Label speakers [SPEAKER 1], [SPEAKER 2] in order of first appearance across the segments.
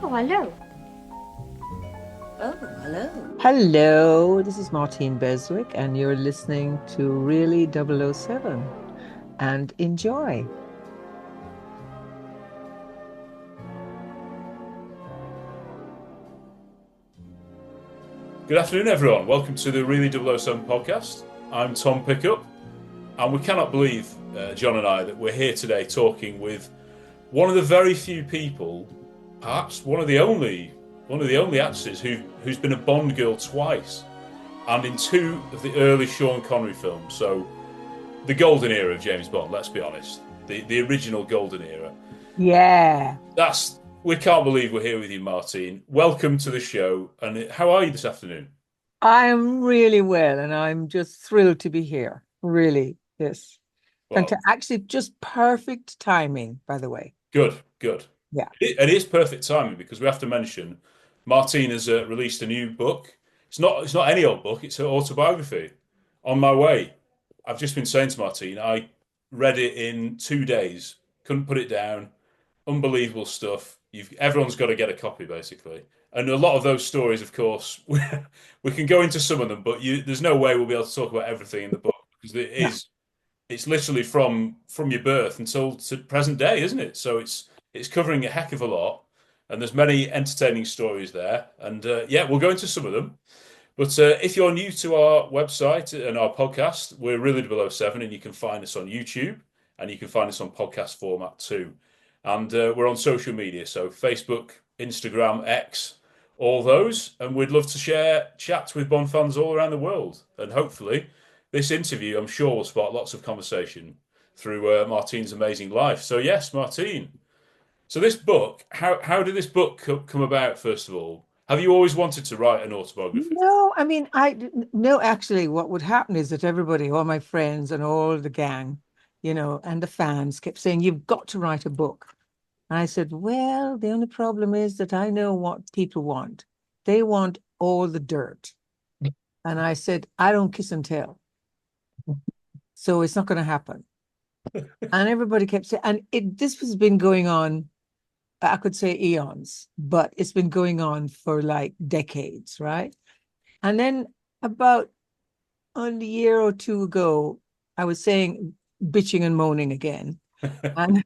[SPEAKER 1] Oh, hello.
[SPEAKER 2] Oh, hello.
[SPEAKER 3] Hello, this is Martine Beswicke, and you're listening to Really 007. And enjoy.
[SPEAKER 4] Good afternoon, everyone. Welcome to the Really 007 podcast. I'm Tom Pickup, and we cannot believe, John and I, that we're here today talking with one of the very few people, perhaps one of the only actresses who's been a Bond girl twice, and in two of the early Sean Connery films. So, the golden era of James Bond. Let's be honest, the original golden era.
[SPEAKER 3] Yeah.
[SPEAKER 4] We can't believe we're here with you, Martine. Welcome to the show. And how are you this afternoon?
[SPEAKER 3] I am really well, and I'm just thrilled to be here. Really, yes.
[SPEAKER 4] Well,
[SPEAKER 3] Actually, just perfect timing, by the way.
[SPEAKER 4] good, good.
[SPEAKER 3] Yeah.
[SPEAKER 4] It is perfect timing because we have to mention Martine has released a new book. It's not any old book. It's her autobiography. On my way, I've just been saying to Martine, I read it in 2 days. Couldn't put it down. Unbelievable stuff. Everyone's got to get a copy, basically. And a lot of those stories, of course, we can go into some of them, but there's no way we'll be able to talk about everything in the book because
[SPEAKER 3] Yeah.
[SPEAKER 4] it's literally from your birth until to present day, isn't it? So it's covering a heck of a lot, and there's many entertaining stories there. And yeah, we'll go into some of them. But if you're new to our website and our podcast, we're really 007, and you can find us on YouTube, and you can find us on podcast format too. And we're on social media, so Facebook, Instagram, X, all those. And we'd love to share chats with Bond fans all around the world. And hopefully, this interview, I'm sure, will spark lots of conversation through Martine's amazing life. So yes, Martine. So this book, how did this book come about? First of all, have you always wanted to write an autobiography?
[SPEAKER 3] No, I mean, no, actually, what would happen is that everybody, all my friends and all the gang, and the fans kept saying, "You've got to write a book." And I said, well, the only problem is that I know what people want. They want all the dirt. And I said, I don't kiss and tell. So it's not going to happen. And everybody kept saying, and this has been going on, I could say eons, but it's been going on for like decades, right? And then about a year or two ago, I was saying, bitching and moaning again. And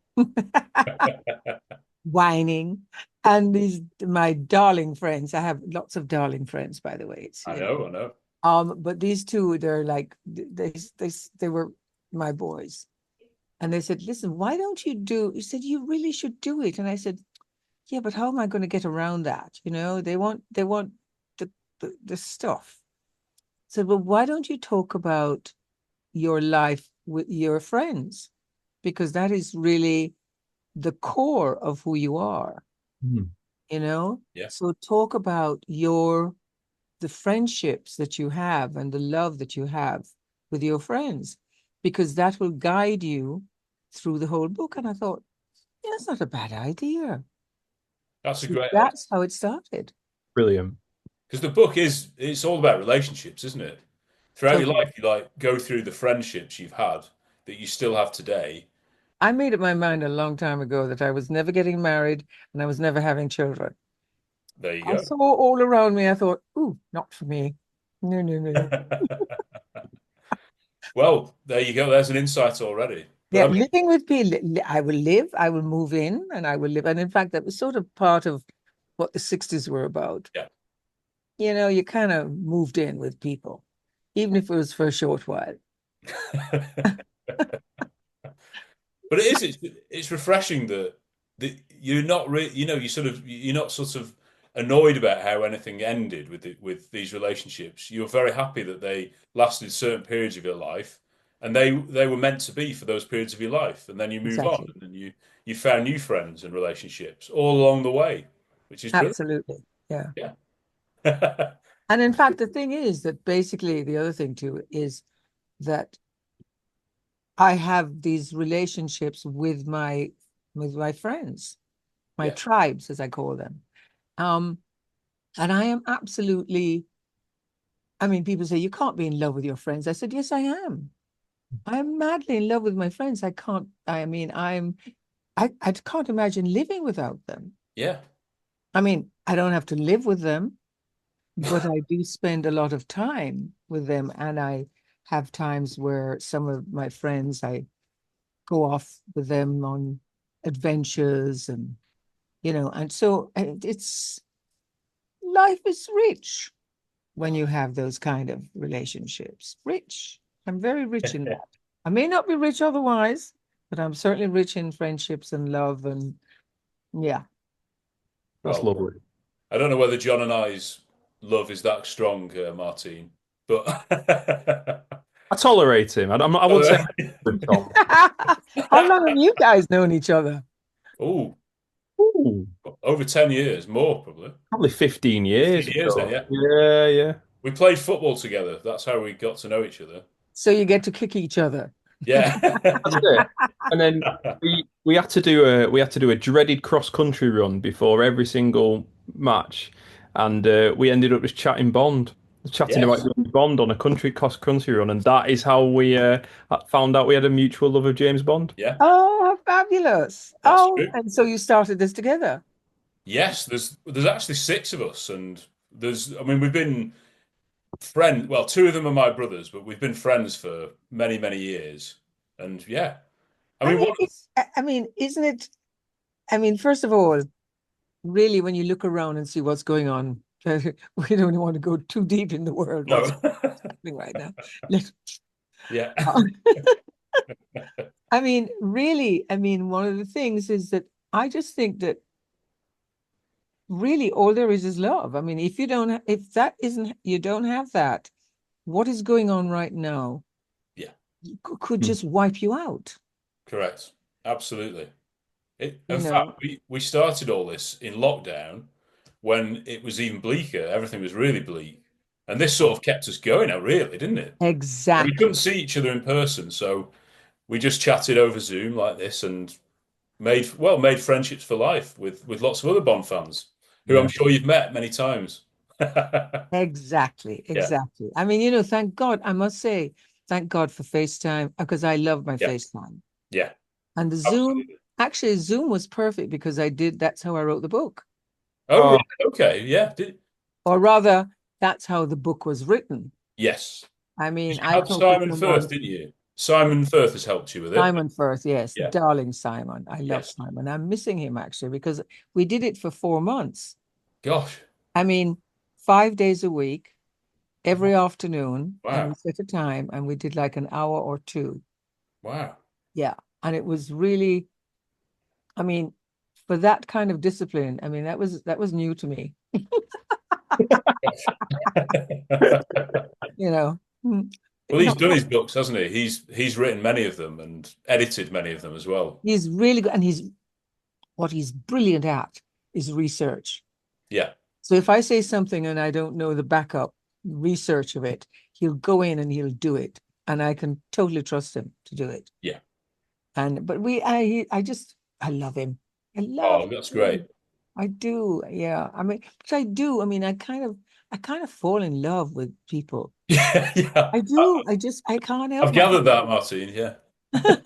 [SPEAKER 3] whining. And these my darling friends. I have lots of darling friends, by the way.
[SPEAKER 4] I know, I know.
[SPEAKER 3] But these two, they're like they were my boys. And they said, listen, why don't you do? He said, you really should do it. And I said, yeah, but how am I going to get around that? They want the stuff. So, but why don't you talk about your life with your friends? Because that is really the core of who you are.
[SPEAKER 4] Yeah.
[SPEAKER 3] So talk about the friendships that you have and the love that you have with your friends, because that will guide you through the whole book. And I thought, yeah, that's not a bad idea.
[SPEAKER 4] That's a
[SPEAKER 3] So
[SPEAKER 4] great idea.
[SPEAKER 3] that's how it started.
[SPEAKER 5] Brilliant.
[SPEAKER 4] Because the book it's all about relationships, isn't it? Throughout your
[SPEAKER 3] Totally.
[SPEAKER 4] life, you like go through the friendships you've had that you still have today.
[SPEAKER 3] I made up my mind a long time ago that I was never getting married and I was never having children.
[SPEAKER 4] There you
[SPEAKER 3] I
[SPEAKER 4] go.
[SPEAKER 3] saw all around me. I thought, ooh, not for me. No, no, no.
[SPEAKER 4] Well, there you go. There's an insight already. But
[SPEAKER 3] Yeah,
[SPEAKER 4] I mean,
[SPEAKER 3] living with people, I will live, I will move in, and I will live. And in fact, that was sort of part of what the 60s were about.
[SPEAKER 4] yeah.
[SPEAKER 3] You kind of moved in with people, even if it was for a short while.
[SPEAKER 4] But it's refreshing that you're not really you're not sort of annoyed about how anything ended with these relationships. You're very happy that they lasted certain periods of your life, and they were meant to be for those periods of your life, and then you move on,
[SPEAKER 3] Exactly.
[SPEAKER 4] and then you found new friends and relationships all along the way, which is brilliant.
[SPEAKER 3] Absolutely. Yeah.
[SPEAKER 4] Yeah.
[SPEAKER 3] And in fact, the thing is that basically the other thing too is that I have these relationships with my friends, my
[SPEAKER 4] Yeah.
[SPEAKER 3] tribes, as I call them. Um, and I am absolutely, I mean, people say you can't be in love with your friends. I said, yes, I am. I'm madly in love with my friends. I can't, I mean, I can't imagine living without them.
[SPEAKER 4] Yeah.
[SPEAKER 3] I mean, I don't have to live with them, but I do spend a lot of time with them. And I have times where some of my friends, I go off with them on adventures and, and so it's life is rich when you have those kind of relationships. Rich. I'm very rich in that. I may not be rich otherwise, but I'm certainly rich in friendships and love and yeah.
[SPEAKER 1] That's
[SPEAKER 4] Well,
[SPEAKER 1] lovely.
[SPEAKER 4] I don't know whether John and I's love is that strong, Martine, but
[SPEAKER 1] I tolerate him. I wouldn't say I'm Tom.
[SPEAKER 3] How long have you guys known each other?
[SPEAKER 4] oh,
[SPEAKER 1] Ooh,
[SPEAKER 4] over 10 years, more probably.
[SPEAKER 1] probably 15 years
[SPEAKER 4] 15 years then,
[SPEAKER 1] ago.
[SPEAKER 4] yeah.
[SPEAKER 1] Yeah, yeah.
[SPEAKER 4] We played football together. That's how we got to know each other.
[SPEAKER 3] So you get to kick each other.
[SPEAKER 4] Yeah.
[SPEAKER 1] That's it. And then we had to do a dreaded cross country run before every single match, and we ended up just chatting about
[SPEAKER 4] Yes.
[SPEAKER 1] doing Bond on a cross country run, and that is how we found out we had a mutual love of James Bond.
[SPEAKER 4] Yeah,
[SPEAKER 3] Oh, how fabulous.
[SPEAKER 4] that's
[SPEAKER 3] Oh,
[SPEAKER 4] true.
[SPEAKER 3] and so you started this together.
[SPEAKER 4] Yes, there's actually six of us, and I mean, we've been friends. Well, two of them are my brothers, but we've been friends for many, many years. And yeah, I
[SPEAKER 3] I
[SPEAKER 4] mean,
[SPEAKER 3] mean, isn't it? I mean, first of all, really, when you look around and see what's going on, we don't want to go too deep in the world, what's
[SPEAKER 4] no,
[SPEAKER 3] happening right now. Let-
[SPEAKER 4] yeah,
[SPEAKER 3] I mean, really, I mean, one of the things is that I just think that really all there is love. I mean, if that isn't, you don't have that, what is going on right now
[SPEAKER 4] yeah,
[SPEAKER 3] could
[SPEAKER 1] Hmm.
[SPEAKER 3] just wipe you out,
[SPEAKER 4] correct, absolutely.
[SPEAKER 3] you
[SPEAKER 4] In
[SPEAKER 3] know?
[SPEAKER 4] fact, we started all this in lockdown when it was even bleaker. Everything was really bleak, and this sort of kept us going out, really, didn't it? And we couldn't
[SPEAKER 3] Exactly.
[SPEAKER 4] see each other in person, so we just chatted over Zoom like this and made friendships for life with lots of other Bond fans who I'm
[SPEAKER 1] Yeah.
[SPEAKER 4] sure you've met many times.
[SPEAKER 3] Exactly,
[SPEAKER 4] Yeah,
[SPEAKER 3] exactly. I mean, thank God, I must say, thank God for FaceTime because I love my
[SPEAKER 4] yeah,
[SPEAKER 3] FaceTime.
[SPEAKER 4] yeah,
[SPEAKER 3] And the Zoom,
[SPEAKER 4] absolutely.
[SPEAKER 3] actually, Zoom was perfect because that's how I wrote the book.
[SPEAKER 4] Oh,
[SPEAKER 1] Oh,
[SPEAKER 4] right, okay, yeah,
[SPEAKER 3] Or rather, that's how the book was written.
[SPEAKER 4] yes.
[SPEAKER 3] I mean,
[SPEAKER 4] 'Cause you
[SPEAKER 3] I
[SPEAKER 4] had
[SPEAKER 3] talked to
[SPEAKER 4] Simon Firth,
[SPEAKER 3] someone,
[SPEAKER 4] didn't you? Simon Firth has helped you with it.
[SPEAKER 3] Simon Firth, yes,
[SPEAKER 4] Yeah,
[SPEAKER 3] darling Simon. I love
[SPEAKER 4] yes.
[SPEAKER 3] Simon. I'm missing him actually because we did it for 4 months.
[SPEAKER 4] Gosh,
[SPEAKER 3] I mean, 5 days a week, every afternoon, and we
[SPEAKER 4] wow,
[SPEAKER 3] set a time and we did like an hour or two.
[SPEAKER 4] wow.
[SPEAKER 3] Yeah. And it was really, I mean, for that kind of discipline, I mean, that was new to me, you know. Mm.
[SPEAKER 4] Well, he's
[SPEAKER 3] No,
[SPEAKER 4] done his books, hasn't he? He's written many of them and edited many of them as well.
[SPEAKER 3] he's really good. And what he's brilliant at is research.
[SPEAKER 4] Yeah,
[SPEAKER 3] So if I say something and I don't know the backup research of it, he'll go in and he'll do it. And I can totally trust him to do it.
[SPEAKER 4] yeah.
[SPEAKER 3] But I love him. I love
[SPEAKER 4] Oh, that's great.
[SPEAKER 3] him. I do. Yeah. I mean, but I do. I mean, I kind of fall in love with people.
[SPEAKER 4] Yeah, yeah.
[SPEAKER 3] I do. I can't help
[SPEAKER 4] I've
[SPEAKER 3] my
[SPEAKER 4] gathered that, Martine. Yeah.
[SPEAKER 3] I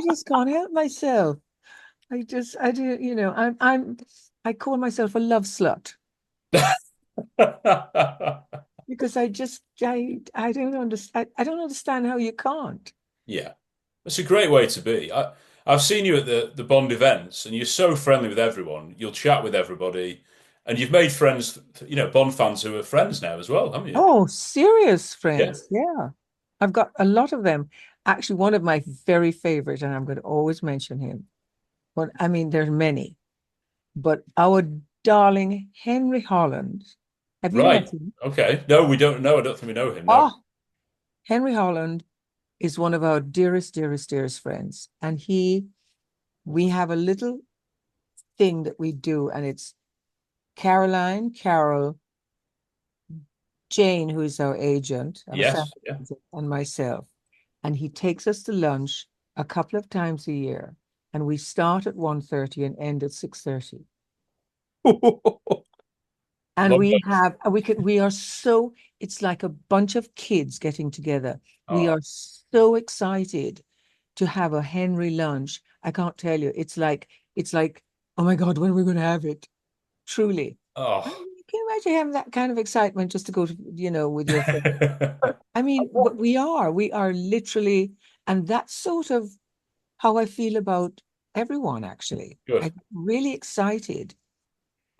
[SPEAKER 3] just can't help myself. I do, I call myself a love slut because I don't understand. I don't understand how you can't.
[SPEAKER 4] Yeah, it's a great way to be. I've seen you at the Bond events, and you're so friendly with everyone. You'll chat with everybody, and you've made friends. Bond fans who are friends now as well, haven't you?
[SPEAKER 3] Oh, serious
[SPEAKER 4] Yeah.
[SPEAKER 3] friends. Yeah. I've got a lot of them. Actually, one of my very favorite, and I'm going to always mention him. But I mean, there's many. But our darling Henry Holland. Have you met
[SPEAKER 4] Right.
[SPEAKER 3] him?
[SPEAKER 4] Okay. No, we don't know. I don't think we know him. No.
[SPEAKER 3] Oh, Henry Holland is one of our dearest, dearest, dearest friends. And we have a little thing that we do, and it's Caroline, Carol, Jane, who is our agent, our family
[SPEAKER 4] Yes. Yeah.
[SPEAKER 3] agent, and myself. And he takes us to lunch a couple of times a year. And we start at 1:30 and end at 6:30. And
[SPEAKER 4] Love that.
[SPEAKER 3] we are so, it's like a bunch of kids getting together. We
[SPEAKER 4] Oh,
[SPEAKER 3] are so excited to have a Henry lunch. I can't tell you. It's like oh my God, when are we going to have it? Truly. I
[SPEAKER 4] Oh.
[SPEAKER 3] mean, can you imagine having that kind of excitement just to go to, with your friends? I mean, but we are literally, and that's sort of how I feel about everyone, actually.
[SPEAKER 4] Good.
[SPEAKER 3] I'm really excited.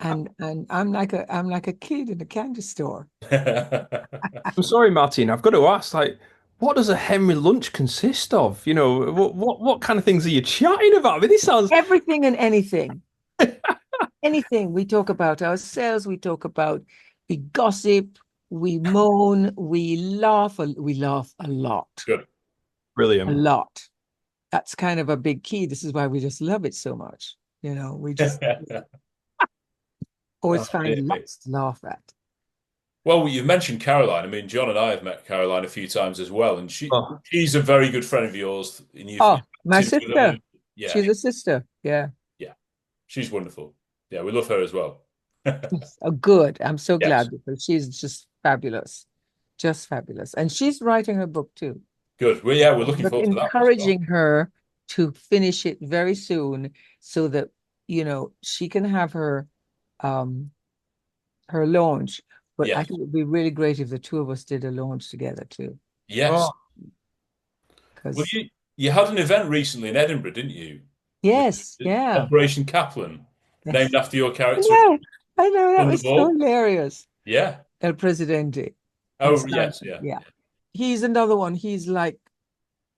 [SPEAKER 3] And I'm like a kid in a candy store.
[SPEAKER 1] I'm sorry, Martine. I've got to ask, like, what does a Henry lunch consist of? What kind of things are you chatting about? I mean, this sounds.
[SPEAKER 3] Everything and anything. Anything. We talk about ourselves, we gossip, we moan, we laugh a lot.
[SPEAKER 4] Good.
[SPEAKER 3] A
[SPEAKER 1] Brilliant.
[SPEAKER 3] lot. That's kind of a big key. This is why we just love it so much. We just
[SPEAKER 4] Oh,
[SPEAKER 3] always find
[SPEAKER 4] dear.
[SPEAKER 3] lots to laugh at.
[SPEAKER 4] Well, you've mentioned Caroline. I mean, John and I have met Caroline a few times as well, and
[SPEAKER 1] Oh,
[SPEAKER 4] she's a very good friend of yours, and you've
[SPEAKER 3] Oh, my
[SPEAKER 4] acted with her.
[SPEAKER 3] sister.
[SPEAKER 4] Yeah,
[SPEAKER 3] She's a sister. Yeah.
[SPEAKER 4] yeah, she's wonderful. Yeah, we love her as well.
[SPEAKER 3] Yes. Oh, good. I'm so
[SPEAKER 4] Yes,
[SPEAKER 3] glad because she's just fabulous. Just fabulous. And she's writing her book too.
[SPEAKER 4] good. Well, yeah, we're
[SPEAKER 3] I'm
[SPEAKER 4] looking
[SPEAKER 3] just
[SPEAKER 4] forward to that one as well.
[SPEAKER 3] encouraging her to finish it very soon so that, she can have um her launch. But I
[SPEAKER 4] Yes,
[SPEAKER 3] think it would be really great if the two of us did a launch together too.
[SPEAKER 4] yes.
[SPEAKER 1] oh,
[SPEAKER 4] Well,
[SPEAKER 3] Because
[SPEAKER 4] you had an event recently in Edinburgh, didn't you? With
[SPEAKER 3] yes, yeah.
[SPEAKER 4] Operation Kaplan, named
[SPEAKER 3] Yes.
[SPEAKER 4] after your
[SPEAKER 3] I
[SPEAKER 4] character
[SPEAKER 3] know. I know that was so
[SPEAKER 4] Thunderball.
[SPEAKER 3] hilarious.
[SPEAKER 4] Yeah.
[SPEAKER 3] El Presidente and
[SPEAKER 4] Oh, yes,
[SPEAKER 3] Simon.
[SPEAKER 4] yeah,
[SPEAKER 3] Yeah.
[SPEAKER 4] yeah.
[SPEAKER 3] He's another one. He's like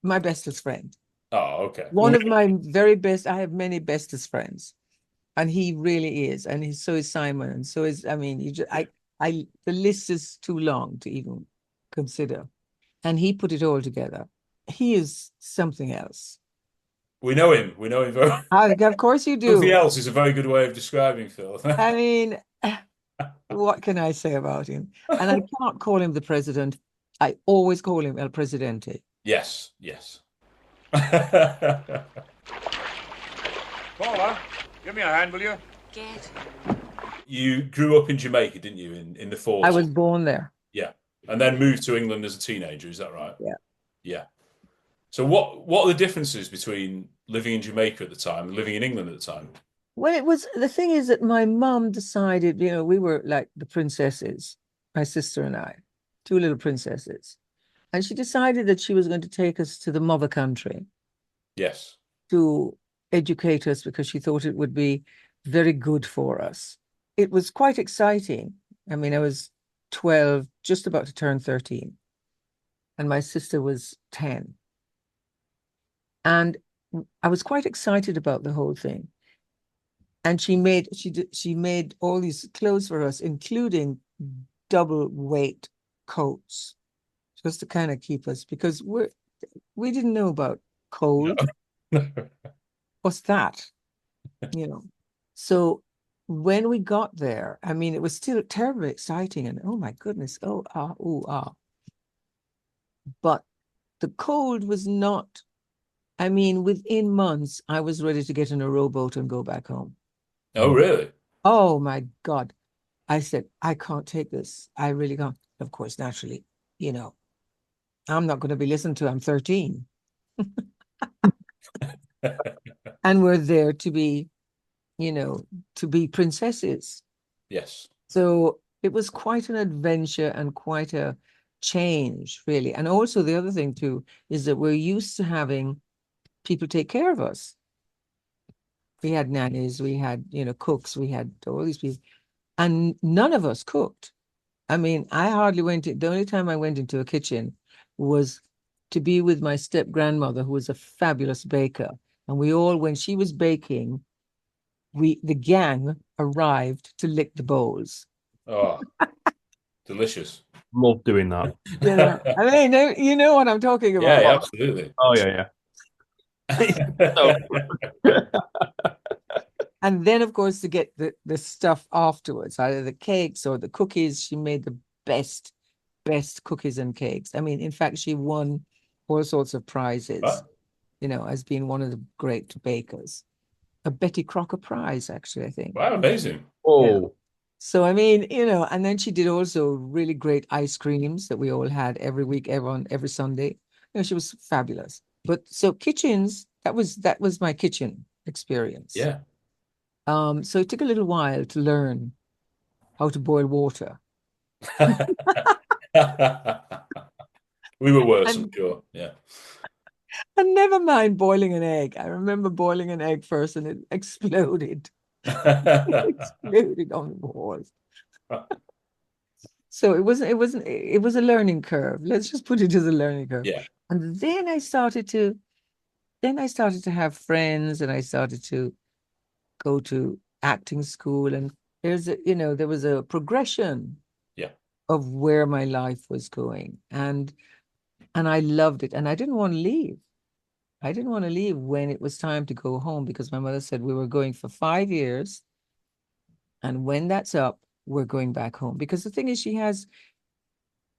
[SPEAKER 3] my bestest friend.
[SPEAKER 4] Oh, okay. Well,
[SPEAKER 3] One of my very best. I have many bestest friends, and he really is. And so is Simon, and so is. I mean, the list is too long to even consider. And he put it all together. He is something else.
[SPEAKER 4] we know him. We know him very.
[SPEAKER 3] Of course you
[SPEAKER 4] Something
[SPEAKER 3] do.
[SPEAKER 4] else is a very good way of describing Phil.
[SPEAKER 3] I mean, what can I say about him? And I cannot call him the president. I always call him El Presidente.
[SPEAKER 4] Yes, yes.
[SPEAKER 5] Paula, give me a hand, will you?
[SPEAKER 2] Get.
[SPEAKER 4] You grew up in Jamaica, didn't you, in the
[SPEAKER 3] I
[SPEAKER 4] 40s?
[SPEAKER 3] was born there.
[SPEAKER 4] Yeah. And then moved to England as a teenager, is that right?
[SPEAKER 3] Yeah.
[SPEAKER 4] Yeah. So what are the differences between living in Jamaica at the time and living in England at the time?
[SPEAKER 3] Well, the thing is that my mom decided, we were like the princesses, my sister and I, two little princesses. And she decided that she was going to take us to the mother country
[SPEAKER 4] Yes.
[SPEAKER 3] to educate us because she thought it would be very good for us. It was quite exciting. I mean, I was 12, just about to turn 13, and my sister was 10. And I was quite excited about the whole thing. And she made all these clothes for us, including double weight coats, just to kind of keep us, because we didn't know about cold.
[SPEAKER 4] No.
[SPEAKER 3] What's that? So when we got there, I mean, it was still terribly exciting, and oh my goodness, oh ah, ooh ah. But the cold was not. I mean, within months, I was ready to get in a rowboat and go back home.
[SPEAKER 4] Oh, really?
[SPEAKER 3] Oh my God. I said, I can't take this. I really can't. Of course, naturally, I'm not going to be listened to. I'm 13. And we're there to be, to be princesses.
[SPEAKER 4] Yes.
[SPEAKER 3] So it was quite an adventure and quite a change, really. And also the other thing too is that we're used to having people take care of us. We had nannies, we had, cooks, we had all these people, and none of us cooked. I mean, I hardly the only time I went into a kitchen was to be with my step grandmother, who was a fabulous baker. And when she was baking, the gang arrived to lick the bowls.
[SPEAKER 4] Oh, delicious.
[SPEAKER 1] love doing that.
[SPEAKER 3] I mean, you know what I'm talking
[SPEAKER 4] Yeah,
[SPEAKER 3] about.
[SPEAKER 4] yeah, absolutely.
[SPEAKER 1] Oh yeah, yeah. So,
[SPEAKER 3] And then, of course, to get the stuff afterwards, either the cakes or the cookies. She made the best cookies and cakes. I mean, in fact, she won all sorts of prizes,
[SPEAKER 4] Right.
[SPEAKER 3] as being one of the great bakers. A Betty Crocker prize, actually, I think.
[SPEAKER 4] Wow, amazing.
[SPEAKER 1] oh,
[SPEAKER 3] So, I mean, and then she did also really great ice creams that we all had every week, every Sunday. She was fabulous. But so kitchens, that was my kitchen experience.
[SPEAKER 4] Yeah.
[SPEAKER 3] So it took a little while to learn how to boil water.
[SPEAKER 4] We were worse, I'm
[SPEAKER 3] And
[SPEAKER 4] sure. Yeah.
[SPEAKER 3] and never mind boiling an egg. I remember boiling an egg first and it exploded. Exploded on the walls. So it was a learning curve. Let's just put it as a learning curve.
[SPEAKER 4] Yeah.
[SPEAKER 3] And then I started to have friends and I started to go to acting school and there was a progression
[SPEAKER 4] Yeah.
[SPEAKER 3] of where my life was going. And I loved it. And I didn't want to leave. I didn't want to leave when it was time to go home because my mother said we were going for 5 years. And when that's up, we're going back home. Because the thing is,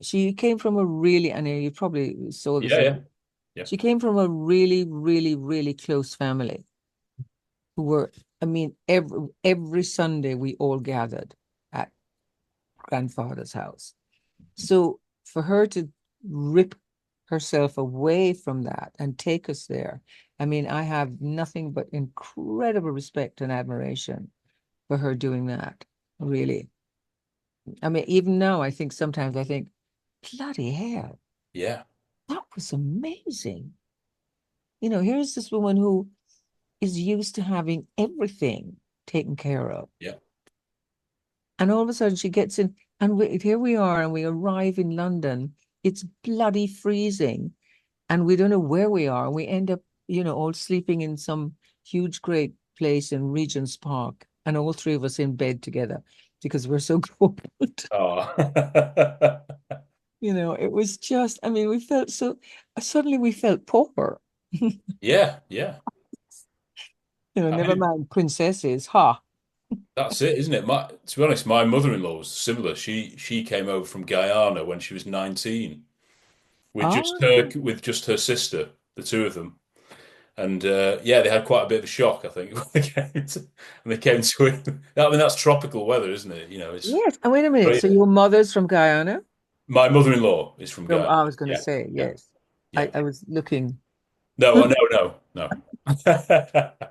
[SPEAKER 3] she came from a really, and you probably saw this,
[SPEAKER 4] Yeah. Yeah. Yeah.
[SPEAKER 3] she came from a really, really, really close family who were, I mean, every Sunday we all gathered at grandfather's house. So for her to rip herself away from that and take us there, I mean, I have nothing but incredible respect and admiration for her doing that, really. I mean, even now, sometimes I think, bloody hell,
[SPEAKER 4] Yeah.
[SPEAKER 3] that was amazing. Here's this woman who is used to having everything taken care of.
[SPEAKER 4] Yeah.
[SPEAKER 3] And all of a sudden she gets in, and here we are, and we arrive in London. It's bloody freezing, and we don't know where we are. We end up, all sleeping in some huge, great place in Regent's Park, and all three of us in bed together because we're so cold.
[SPEAKER 4] Oh.
[SPEAKER 3] It was just, I mean, we felt so, suddenly we felt poor.
[SPEAKER 4] Yeah. Yeah. I
[SPEAKER 3] Never
[SPEAKER 4] mean,
[SPEAKER 3] mind princesses, ha.
[SPEAKER 4] that's it, isn't it? To be honest, my mother-in-law was similar. She came over from Guyana when she was 19
[SPEAKER 3] Ah,
[SPEAKER 4] with just her sister, the two of them. And yeah, they had quite a bit of a shock, I think, when they came to it. I mean, that's tropical weather, isn't it? It's
[SPEAKER 3] yes. And wait a minute.
[SPEAKER 4] but
[SPEAKER 3] So
[SPEAKER 4] yeah.
[SPEAKER 3] your mother's from Guyana?
[SPEAKER 4] My mother-in-law is from
[SPEAKER 3] From,
[SPEAKER 4] Guyana.
[SPEAKER 3] I was going to
[SPEAKER 4] Yeah,
[SPEAKER 3] say,
[SPEAKER 4] yeah,
[SPEAKER 3] yes.
[SPEAKER 4] yeah.
[SPEAKER 3] I was looking.
[SPEAKER 4] No, no, no, no.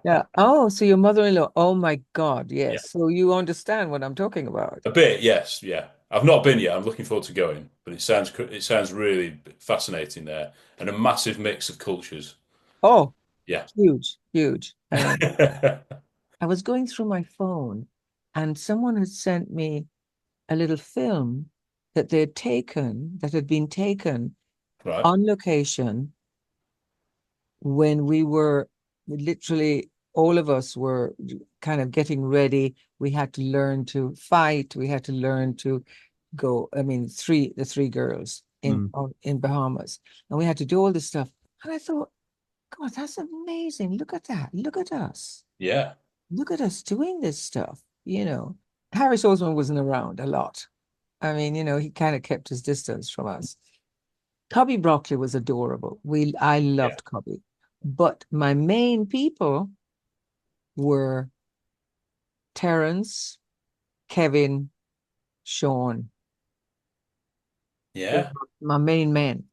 [SPEAKER 3] Yeah. Oh, so your mother-in-law. Oh my God.
[SPEAKER 4] Yeah,
[SPEAKER 3] Yes. So you understand what I'm talking about.
[SPEAKER 4] a bit, yes, yeah. I've not been yet. I'm looking forward to going, but it sounds really fascinating there, and a massive mix of cultures.
[SPEAKER 3] Oh,
[SPEAKER 4] Yeah.
[SPEAKER 3] huge, huge. I was going through my phone and someone had sent me a little film that had been taken
[SPEAKER 4] Right.
[SPEAKER 3] on location when we were literally all of us were kind of getting ready. We had to learn to fight. We had to learn to go. I mean, the three girls
[SPEAKER 1] Mm.
[SPEAKER 3] in Bahamas, and we had to do all this stuff. And I thought, God, that's amazing. Look at that. Look at us.
[SPEAKER 4] Yeah.
[SPEAKER 3] Look at us doing this stuff. Harris Osborne wasn't around a lot. I mean, he kind of kept his distance from us. Cubby Broccoli was adorable. I
[SPEAKER 4] Yeah.
[SPEAKER 3] loved Cubby. But my main people were Terence, Kevin, Sean. They
[SPEAKER 4] Yeah.
[SPEAKER 3] were my main men.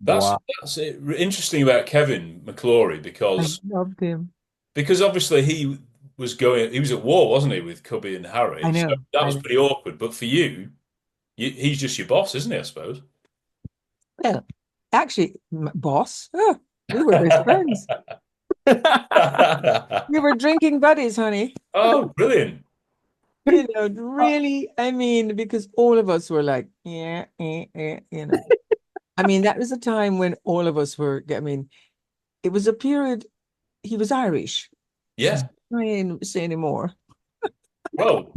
[SPEAKER 4] That's
[SPEAKER 1] Wow.
[SPEAKER 4] that's it. Interesting about Kevin McClory
[SPEAKER 3] I
[SPEAKER 4] because
[SPEAKER 3] loved him.
[SPEAKER 4] obviously he was at war, wasn't he, with Cubby and
[SPEAKER 3] I
[SPEAKER 4] Harry? So
[SPEAKER 3] know.
[SPEAKER 4] that
[SPEAKER 3] I
[SPEAKER 4] was
[SPEAKER 3] know.
[SPEAKER 4] pretty awkward. But for he's just your boss, isn't he, I suppose?
[SPEAKER 3] Well, actually, boss, we were best friends. We were drinking buddies, honey.
[SPEAKER 4] Oh, brilliant.
[SPEAKER 3] Really, I mean, because all of us were like, yeah, I mean, that was a time when all of us were, I mean, it was a period, he was Irish.
[SPEAKER 4] Yeah.
[SPEAKER 3] I ain't say anymore.
[SPEAKER 4] Well,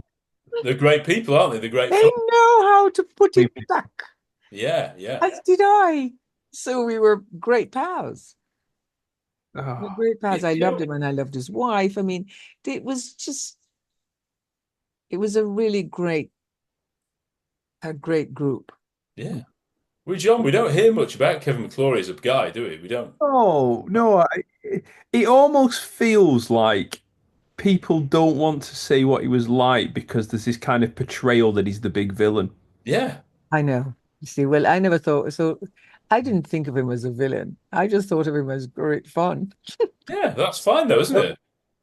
[SPEAKER 4] they're great people, aren't they? They're great
[SPEAKER 3] They
[SPEAKER 4] fun.
[SPEAKER 3] know how to put it back,
[SPEAKER 4] Yeah, yeah,
[SPEAKER 3] as did I. So we were great pals. We're
[SPEAKER 1] Oh,
[SPEAKER 3] great pals.
[SPEAKER 4] yeah,
[SPEAKER 3] I
[SPEAKER 4] yeah,
[SPEAKER 3] loved him and I loved his wife. I mean, it was just, it was a really a great group.
[SPEAKER 4] yeah. Well, John, we don't hear much about Kevin McClory as a guy, do we? We don't.
[SPEAKER 1] no, no. It almost feels like people don't want to say what he was like because there's this kind of portrayal that he's the big villain.
[SPEAKER 4] Yeah,
[SPEAKER 3] I know. You see, well, I never thought so. I didn't think of him as a villain. I just thought of him as great fun.
[SPEAKER 4] yeah. That's fine though, isn't
[SPEAKER 3] So
[SPEAKER 4] it?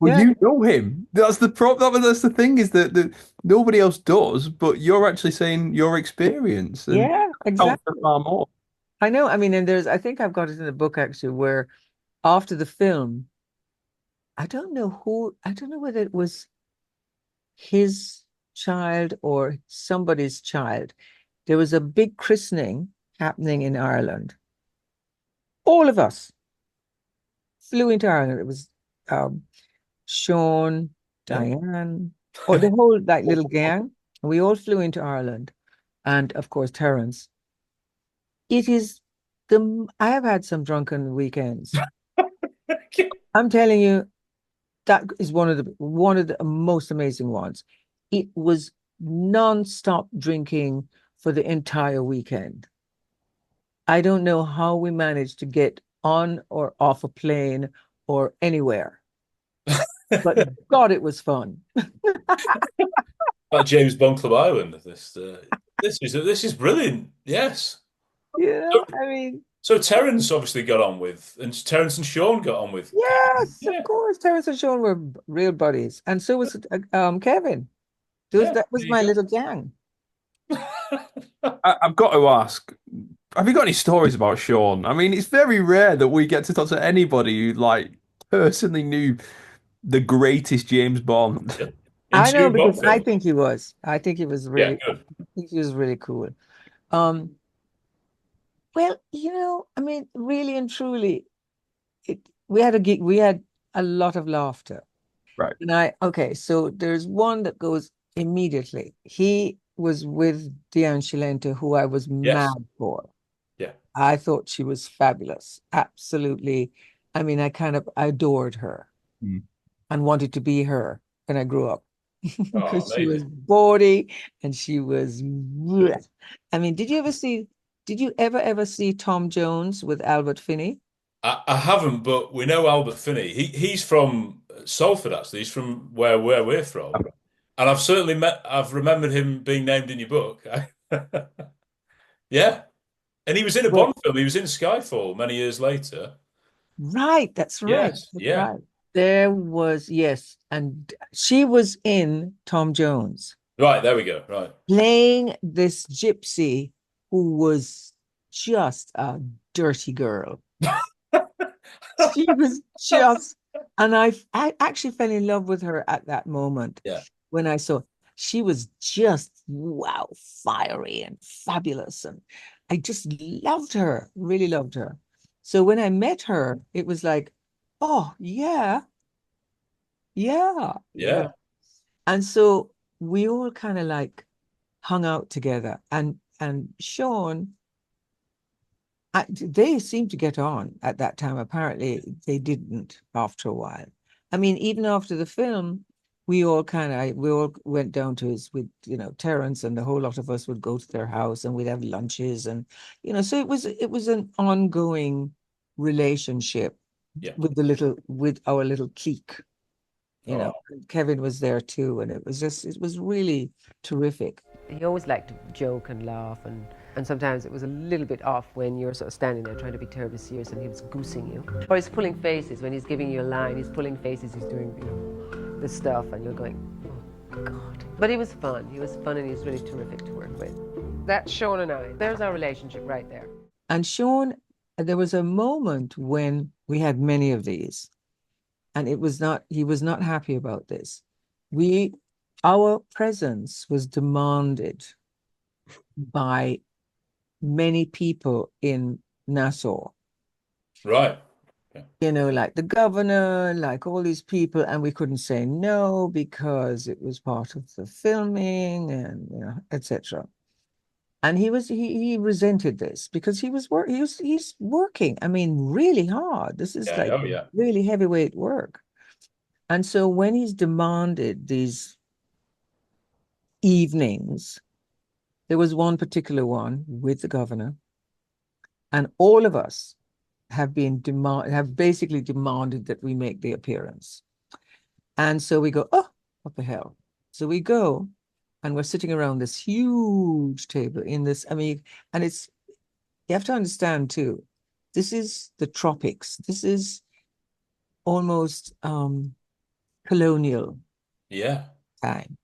[SPEAKER 1] Well,
[SPEAKER 3] Yeah,
[SPEAKER 1] you know him. That's the problem. That's the thing is that nobody else does, but you're actually saying your experience and
[SPEAKER 3] yeah,
[SPEAKER 1] help them
[SPEAKER 3] exactly.
[SPEAKER 1] far more.
[SPEAKER 3] I know. I mean, and I think I've got it in the book actually, where after the film, I don't know whether it was his child or somebody's child. There was a big christening happening in Ireland. All of us flew into Ireland. It was um, Sean,
[SPEAKER 4] Yeah.
[SPEAKER 3] Diane, or the whole like little gang. And we all flew into Ireland. And of course, Terence. It is I have had some drunken weekends. I'm telling you, that is one of the most amazing ones. It was non-stop drinking for the entire weekend. I don't know how we managed to get on or off a plane or anywhere, but God, it was fun.
[SPEAKER 4] Like James Bond Club Island. This is brilliant. Yes. So,
[SPEAKER 3] I mean,
[SPEAKER 4] so Terence obviously got on with, and Terence and Sean got on with Kevin.
[SPEAKER 3] yes, of
[SPEAKER 4] Yeah.
[SPEAKER 3] course, Terence and Sean were real buddies, and so was Kevin.
[SPEAKER 4] Yeah.
[SPEAKER 3] That was
[SPEAKER 4] There you
[SPEAKER 3] my
[SPEAKER 4] go.
[SPEAKER 3] little gang.
[SPEAKER 1] I've got to ask, have you got any stories about Sean? I mean, it's very rare that we get to talk to anybody who like personally knew the greatest James Bond.
[SPEAKER 4] Yeah. In
[SPEAKER 3] I know
[SPEAKER 4] two
[SPEAKER 3] because
[SPEAKER 4] Bond
[SPEAKER 3] I
[SPEAKER 4] films.
[SPEAKER 3] think he was. I think he was
[SPEAKER 4] Yeah.
[SPEAKER 3] really. I
[SPEAKER 4] Good.
[SPEAKER 3] think he was really cool. Um, well, I mean, really and truly, we had a gig. We had a lot of laughter.
[SPEAKER 1] Right.
[SPEAKER 3] And okay, so there's one that goes immediately. He was with Diane Shalenta, who I was
[SPEAKER 4] Yes.
[SPEAKER 3] mad for.
[SPEAKER 4] Yeah.
[SPEAKER 3] I thought she was fabulous. Absolutely. I mean, I adored her
[SPEAKER 1] Mm.
[SPEAKER 3] and wanted to be her when I grew up
[SPEAKER 4] Oh,
[SPEAKER 3] because she was
[SPEAKER 4] amazing.
[SPEAKER 3] bawdy and she was. Bleh. I mean, did you ever see Tom Jones with Albert Finney?
[SPEAKER 4] I haven't, but we know Albert Finney. He's from Salford, actually. He's from where we're from. And I've remembered him being named in your book. Yeah. And he was in a
[SPEAKER 3] Well,
[SPEAKER 4] Bond film. He was in Skyfall many years later.
[SPEAKER 3] right, that's right.
[SPEAKER 4] Yes.
[SPEAKER 3] That's
[SPEAKER 4] Yeah.
[SPEAKER 3] right. There was, yes, and she was in Tom Jones
[SPEAKER 4] Right. There we go. Right.
[SPEAKER 3] playing this gypsy who was just a dirty girl. She was just, and I actually fell in love with her at that moment
[SPEAKER 4] Yeah.
[SPEAKER 3] when I saw she was just wow, fiery and fabulous. And I just loved her, really loved her. So when I met her, it was like, oh, yeah, yeah,
[SPEAKER 4] Yeah.
[SPEAKER 3] And so we all kind of like hung out together. And Sean, they seemed to get on at that time. Apparently, they didn't after a while. I mean, even after the film, we all went down to his with Terence, and the whole lot of us would go to their house and we'd have lunches, and so it was an ongoing relationship
[SPEAKER 4] Yeah.
[SPEAKER 3] with our little clique.
[SPEAKER 4] Oh,
[SPEAKER 3] Kevin was there too, and it was really terrific.
[SPEAKER 2] He always liked to joke and laugh, and sometimes it was a little bit off when you're sort of standing there trying to be terribly serious and he was goosing you. Or he's pulling faces when he's giving you a line, he's pulling faces, he's doing this stuff, and you're going, oh God. But he was fun. He was fun and he was really terrific to work with. That's Sean and I. There's our relationship right there.
[SPEAKER 3] And Sean, there was a moment when we had many of these, and he was not happy about this. Our presence was demanded by many people in Nassau,
[SPEAKER 4] right. Yeah.
[SPEAKER 3] like the governor, like all these people, and we couldn't say no because it was part of the filming and etc. And he resented this because he's working. I mean, really hard. This is
[SPEAKER 4] Yeah.
[SPEAKER 3] like
[SPEAKER 4] Oh, yeah.
[SPEAKER 3] really heavyweight work. And so when he's demanded these evenings, there was one particular one with the governor, and all of us have basically demanded that we make the appearance. And so we go, oh, what the hell? So we go, and we're sitting around this huge table in this. I mean, and you have to understand too, this is the tropics. This is almost colonial
[SPEAKER 4] Yeah.
[SPEAKER 3] time.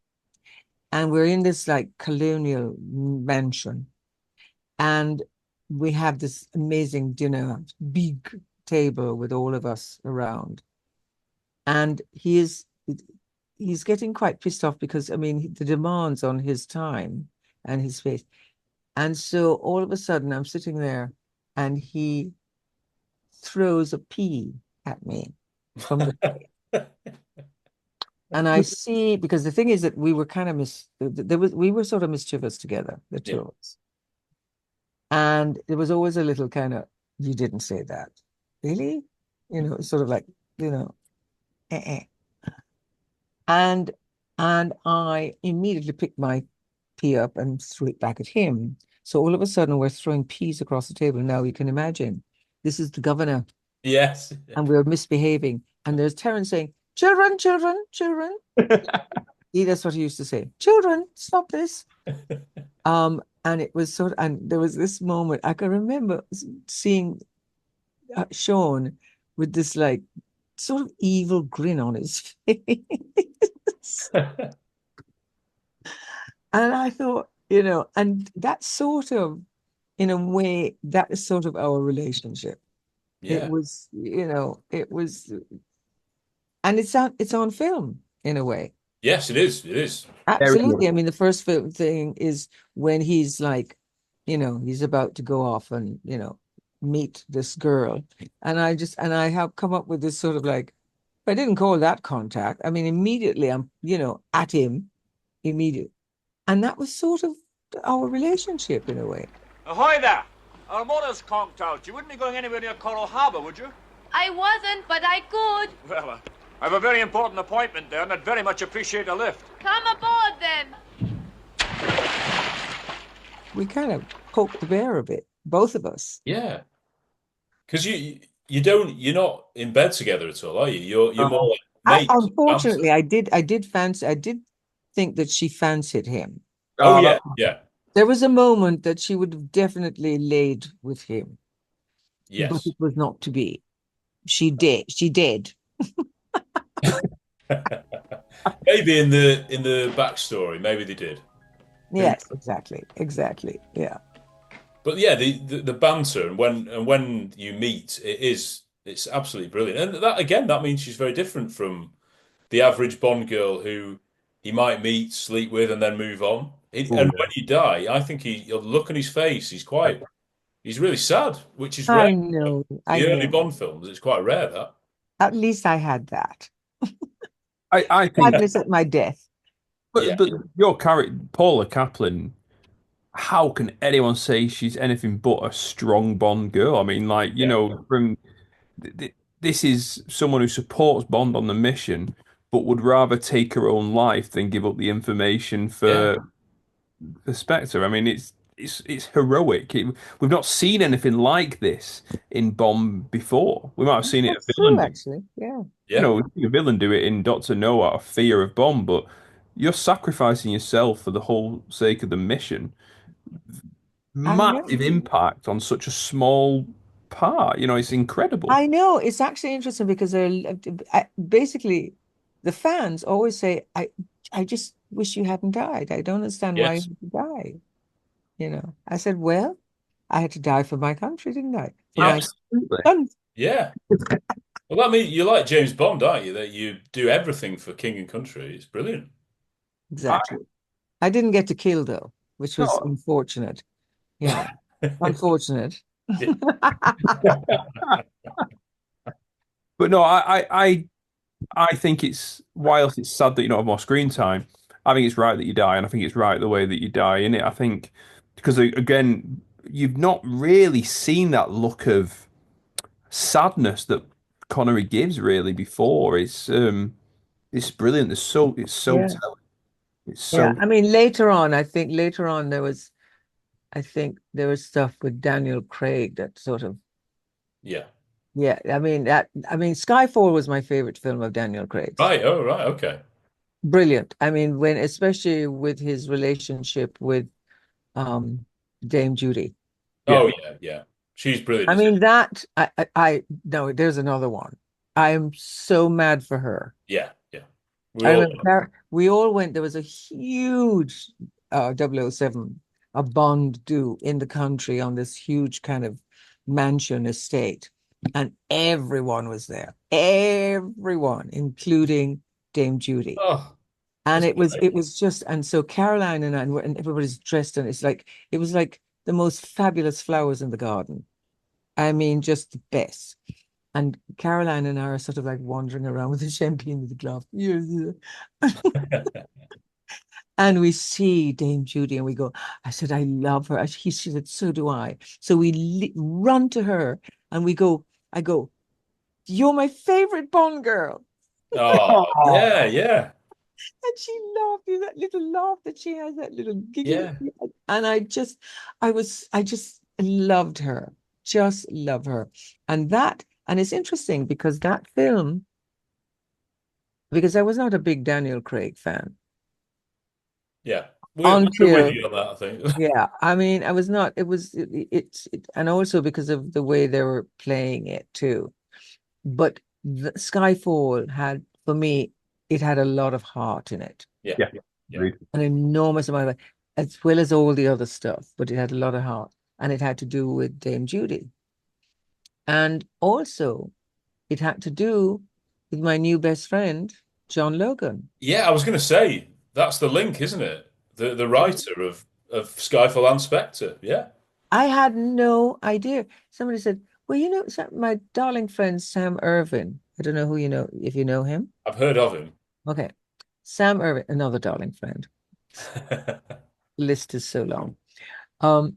[SPEAKER 3] And we're in this like colonial mansion. And we have this amazing dinner, big table with all of us around. And he's getting quite pissed off because I mean the demands on his time and his face. And so all of a sudden I'm sitting there and he throws a pea at me from the and I see because the thing is that we were kind of we were sort of mischievous together, the two
[SPEAKER 4] Yeah.
[SPEAKER 3] of us. And there was always a little kind of, you didn't say that. Really? Sort of like, you know, eh. And and I immediately picked my pea up and threw it back at him. So all of a sudden we're throwing peas across the table. Now you can imagine this is the governor
[SPEAKER 4] Yes.
[SPEAKER 3] and we're misbehaving. And there's Terence saying, children, children, children. That's what he used to say. Children, stop this. And it was and there was this moment I can remember seeing Sean with this like sort of evil grin on his face. And I thought, and that sort of, in a way, that is sort of our relationship. It
[SPEAKER 4] Yeah.
[SPEAKER 3] was, it was, and it's on film in a way.
[SPEAKER 4] Yes, it is. It is.
[SPEAKER 1] Very much.
[SPEAKER 3] Absolutely. I mean, the first film thing is when he's like, he's about to go off and, meet this girl. And I have come up with this sort of like, I didn't call that contact. I mean, immediately I'm, at him immediately. And that was sort of our relationship in a way.
[SPEAKER 5] Ahoy there! Our motor's conked out. You wouldn't be going anywhere near Coral Harbour, would you?
[SPEAKER 6] I wasn't, but I could.
[SPEAKER 5] Well, I have a very important appointment there, and I'd very much appreciate a lift.
[SPEAKER 6] Come aboard then.
[SPEAKER 3] We kind of poked the bear a bit, both of us.
[SPEAKER 4] Yeah. Because you're not in bed together at all, are you? You're more like mates.
[SPEAKER 3] Unfortunately, I did think that she fancied him.
[SPEAKER 4] Oh yeah, yeah.
[SPEAKER 3] There was a moment that she would have definitely laid with him, but
[SPEAKER 4] Yes.
[SPEAKER 3] it was not to be. She did. She did.
[SPEAKER 4] Maybe in the backstory, maybe they did.
[SPEAKER 3] Yes, exactly. Yeah.
[SPEAKER 4] But yeah, the banter and when you meet, it's absolutely brilliant. And that means she's very different from the average Bond girl who he might meet, sleep with, and then move on. And when you die, I think you'll look on his face, he's really sad, which is rare.
[SPEAKER 3] I know. I
[SPEAKER 4] The early
[SPEAKER 3] know.
[SPEAKER 4] Bond films, it's quite rare that.
[SPEAKER 3] At least I had that.
[SPEAKER 1] I think,
[SPEAKER 3] Sadness at my death.
[SPEAKER 4] Yeah.
[SPEAKER 1] but your character, Paula Caplan, how can anyone say she's anything but a strong Bond girl? I mean, like, from this is someone who supports Bond on the mission, but would rather take her own life than give up the information
[SPEAKER 4] Yeah.
[SPEAKER 1] for Spectre. I mean, it's heroic. We've not seen anything like this in Bond before. We might have seen it
[SPEAKER 3] That's
[SPEAKER 1] a
[SPEAKER 3] true,
[SPEAKER 1] villain.
[SPEAKER 3] actually. Yeah.
[SPEAKER 4] Yeah.
[SPEAKER 1] We've seen a villain do it in Doctor No out of fear of Bond, but you're sacrificing yourself for the whole sake of the mission.
[SPEAKER 3] I know.
[SPEAKER 1] Massive impact on such a small part. It's incredible.
[SPEAKER 3] I know. It's actually interesting because basically the fans always say, I just wish you hadn't died. I don't understand why you
[SPEAKER 4] Yes.
[SPEAKER 3] had to die. I said, well, I had to die for my country, didn't I? For my
[SPEAKER 1] Absolutely.
[SPEAKER 3] son.
[SPEAKER 4] Yeah. Well, that means you like James Bond, aren't you? That you do everything for king and country. It's brilliant.
[SPEAKER 3] Exactly. I didn't get to kill though, which was
[SPEAKER 1] No.
[SPEAKER 3] unfortunate. Unfortunate.
[SPEAKER 1] But no, I think whilst it's sad that you don't have more screen time, I think it's right that you die, and I think it's right the way that you die in it. I think because again, you've not really seen that look of sadness that Connery gives really before. It's brilliant. It's so
[SPEAKER 3] Yeah.
[SPEAKER 1] telling. It's
[SPEAKER 3] Yeah.
[SPEAKER 1] so
[SPEAKER 3] I mean, later on I think there was stuff with Daniel Craig that sort of,
[SPEAKER 4] Yeah.
[SPEAKER 3] yeah. I mean, Skyfall was my favorite film of Daniel Craig's.
[SPEAKER 4] Right. Oh, right. Okay.
[SPEAKER 3] Brilliant. I mean, especially with his relationship with um Dame Judy.
[SPEAKER 1] yeah.
[SPEAKER 4] Oh, yeah. Yeah. She's brilliant,
[SPEAKER 3] I
[SPEAKER 4] isn't
[SPEAKER 3] mean no, there's another one. I am so mad for her.
[SPEAKER 4] she? Yeah. Yeah. We
[SPEAKER 3] I
[SPEAKER 4] all
[SPEAKER 3] remember we all went. There was a huge 007, a Bond do in the country on this huge kind of mansion estate, and everyone was there. Everyone, including Dame Judy.
[SPEAKER 4] oh,
[SPEAKER 3] And
[SPEAKER 4] that's
[SPEAKER 3] it
[SPEAKER 4] great.
[SPEAKER 3] was just, and so Caroline and I and everybody's dressed, and it was like the most fabulous flowers in the garden. I mean, just the best. And Caroline and I are sort of like wandering around with the champagne in the glass. Yes, yes. And we see Dame Judy and we go, I said, I love her. She said, so do I. So we run to her and I go, you're my favorite Bond girl.
[SPEAKER 4] Oh, yeah, yeah,
[SPEAKER 3] And she laughed, that little laugh that she has, that little giggle.
[SPEAKER 4] yeah,
[SPEAKER 3] And I just loved her, just love her. And it's interesting because that film, because I was not a big Daniel Craig fan
[SPEAKER 4] yeah. We're with
[SPEAKER 3] until,
[SPEAKER 4] you on that, I think.
[SPEAKER 3] yeah, I mean, I was not, and also because of the way they were playing it too. But Skyfall had, for me, it had a lot of heart in it.
[SPEAKER 4] Yeah,
[SPEAKER 1] Yeah,
[SPEAKER 4] yeah,
[SPEAKER 1] agreed.
[SPEAKER 3] An enormous amount of, as well as all the other stuff, but it had a lot of heart. And it had to do with Dame Judy. And also, it had to do with my new best friend, John Logan.
[SPEAKER 4] yeah. I was going to say that's the link, isn't it? The writer of Skyfall and Spectre. Yeah,
[SPEAKER 3] I had no idea. Somebody said, well, my darling friend, Sam Irvin. I don't know who you know, if you know him.
[SPEAKER 4] I've heard of him.
[SPEAKER 3] Okay. Sam Irvin, another darling friend. List is so long.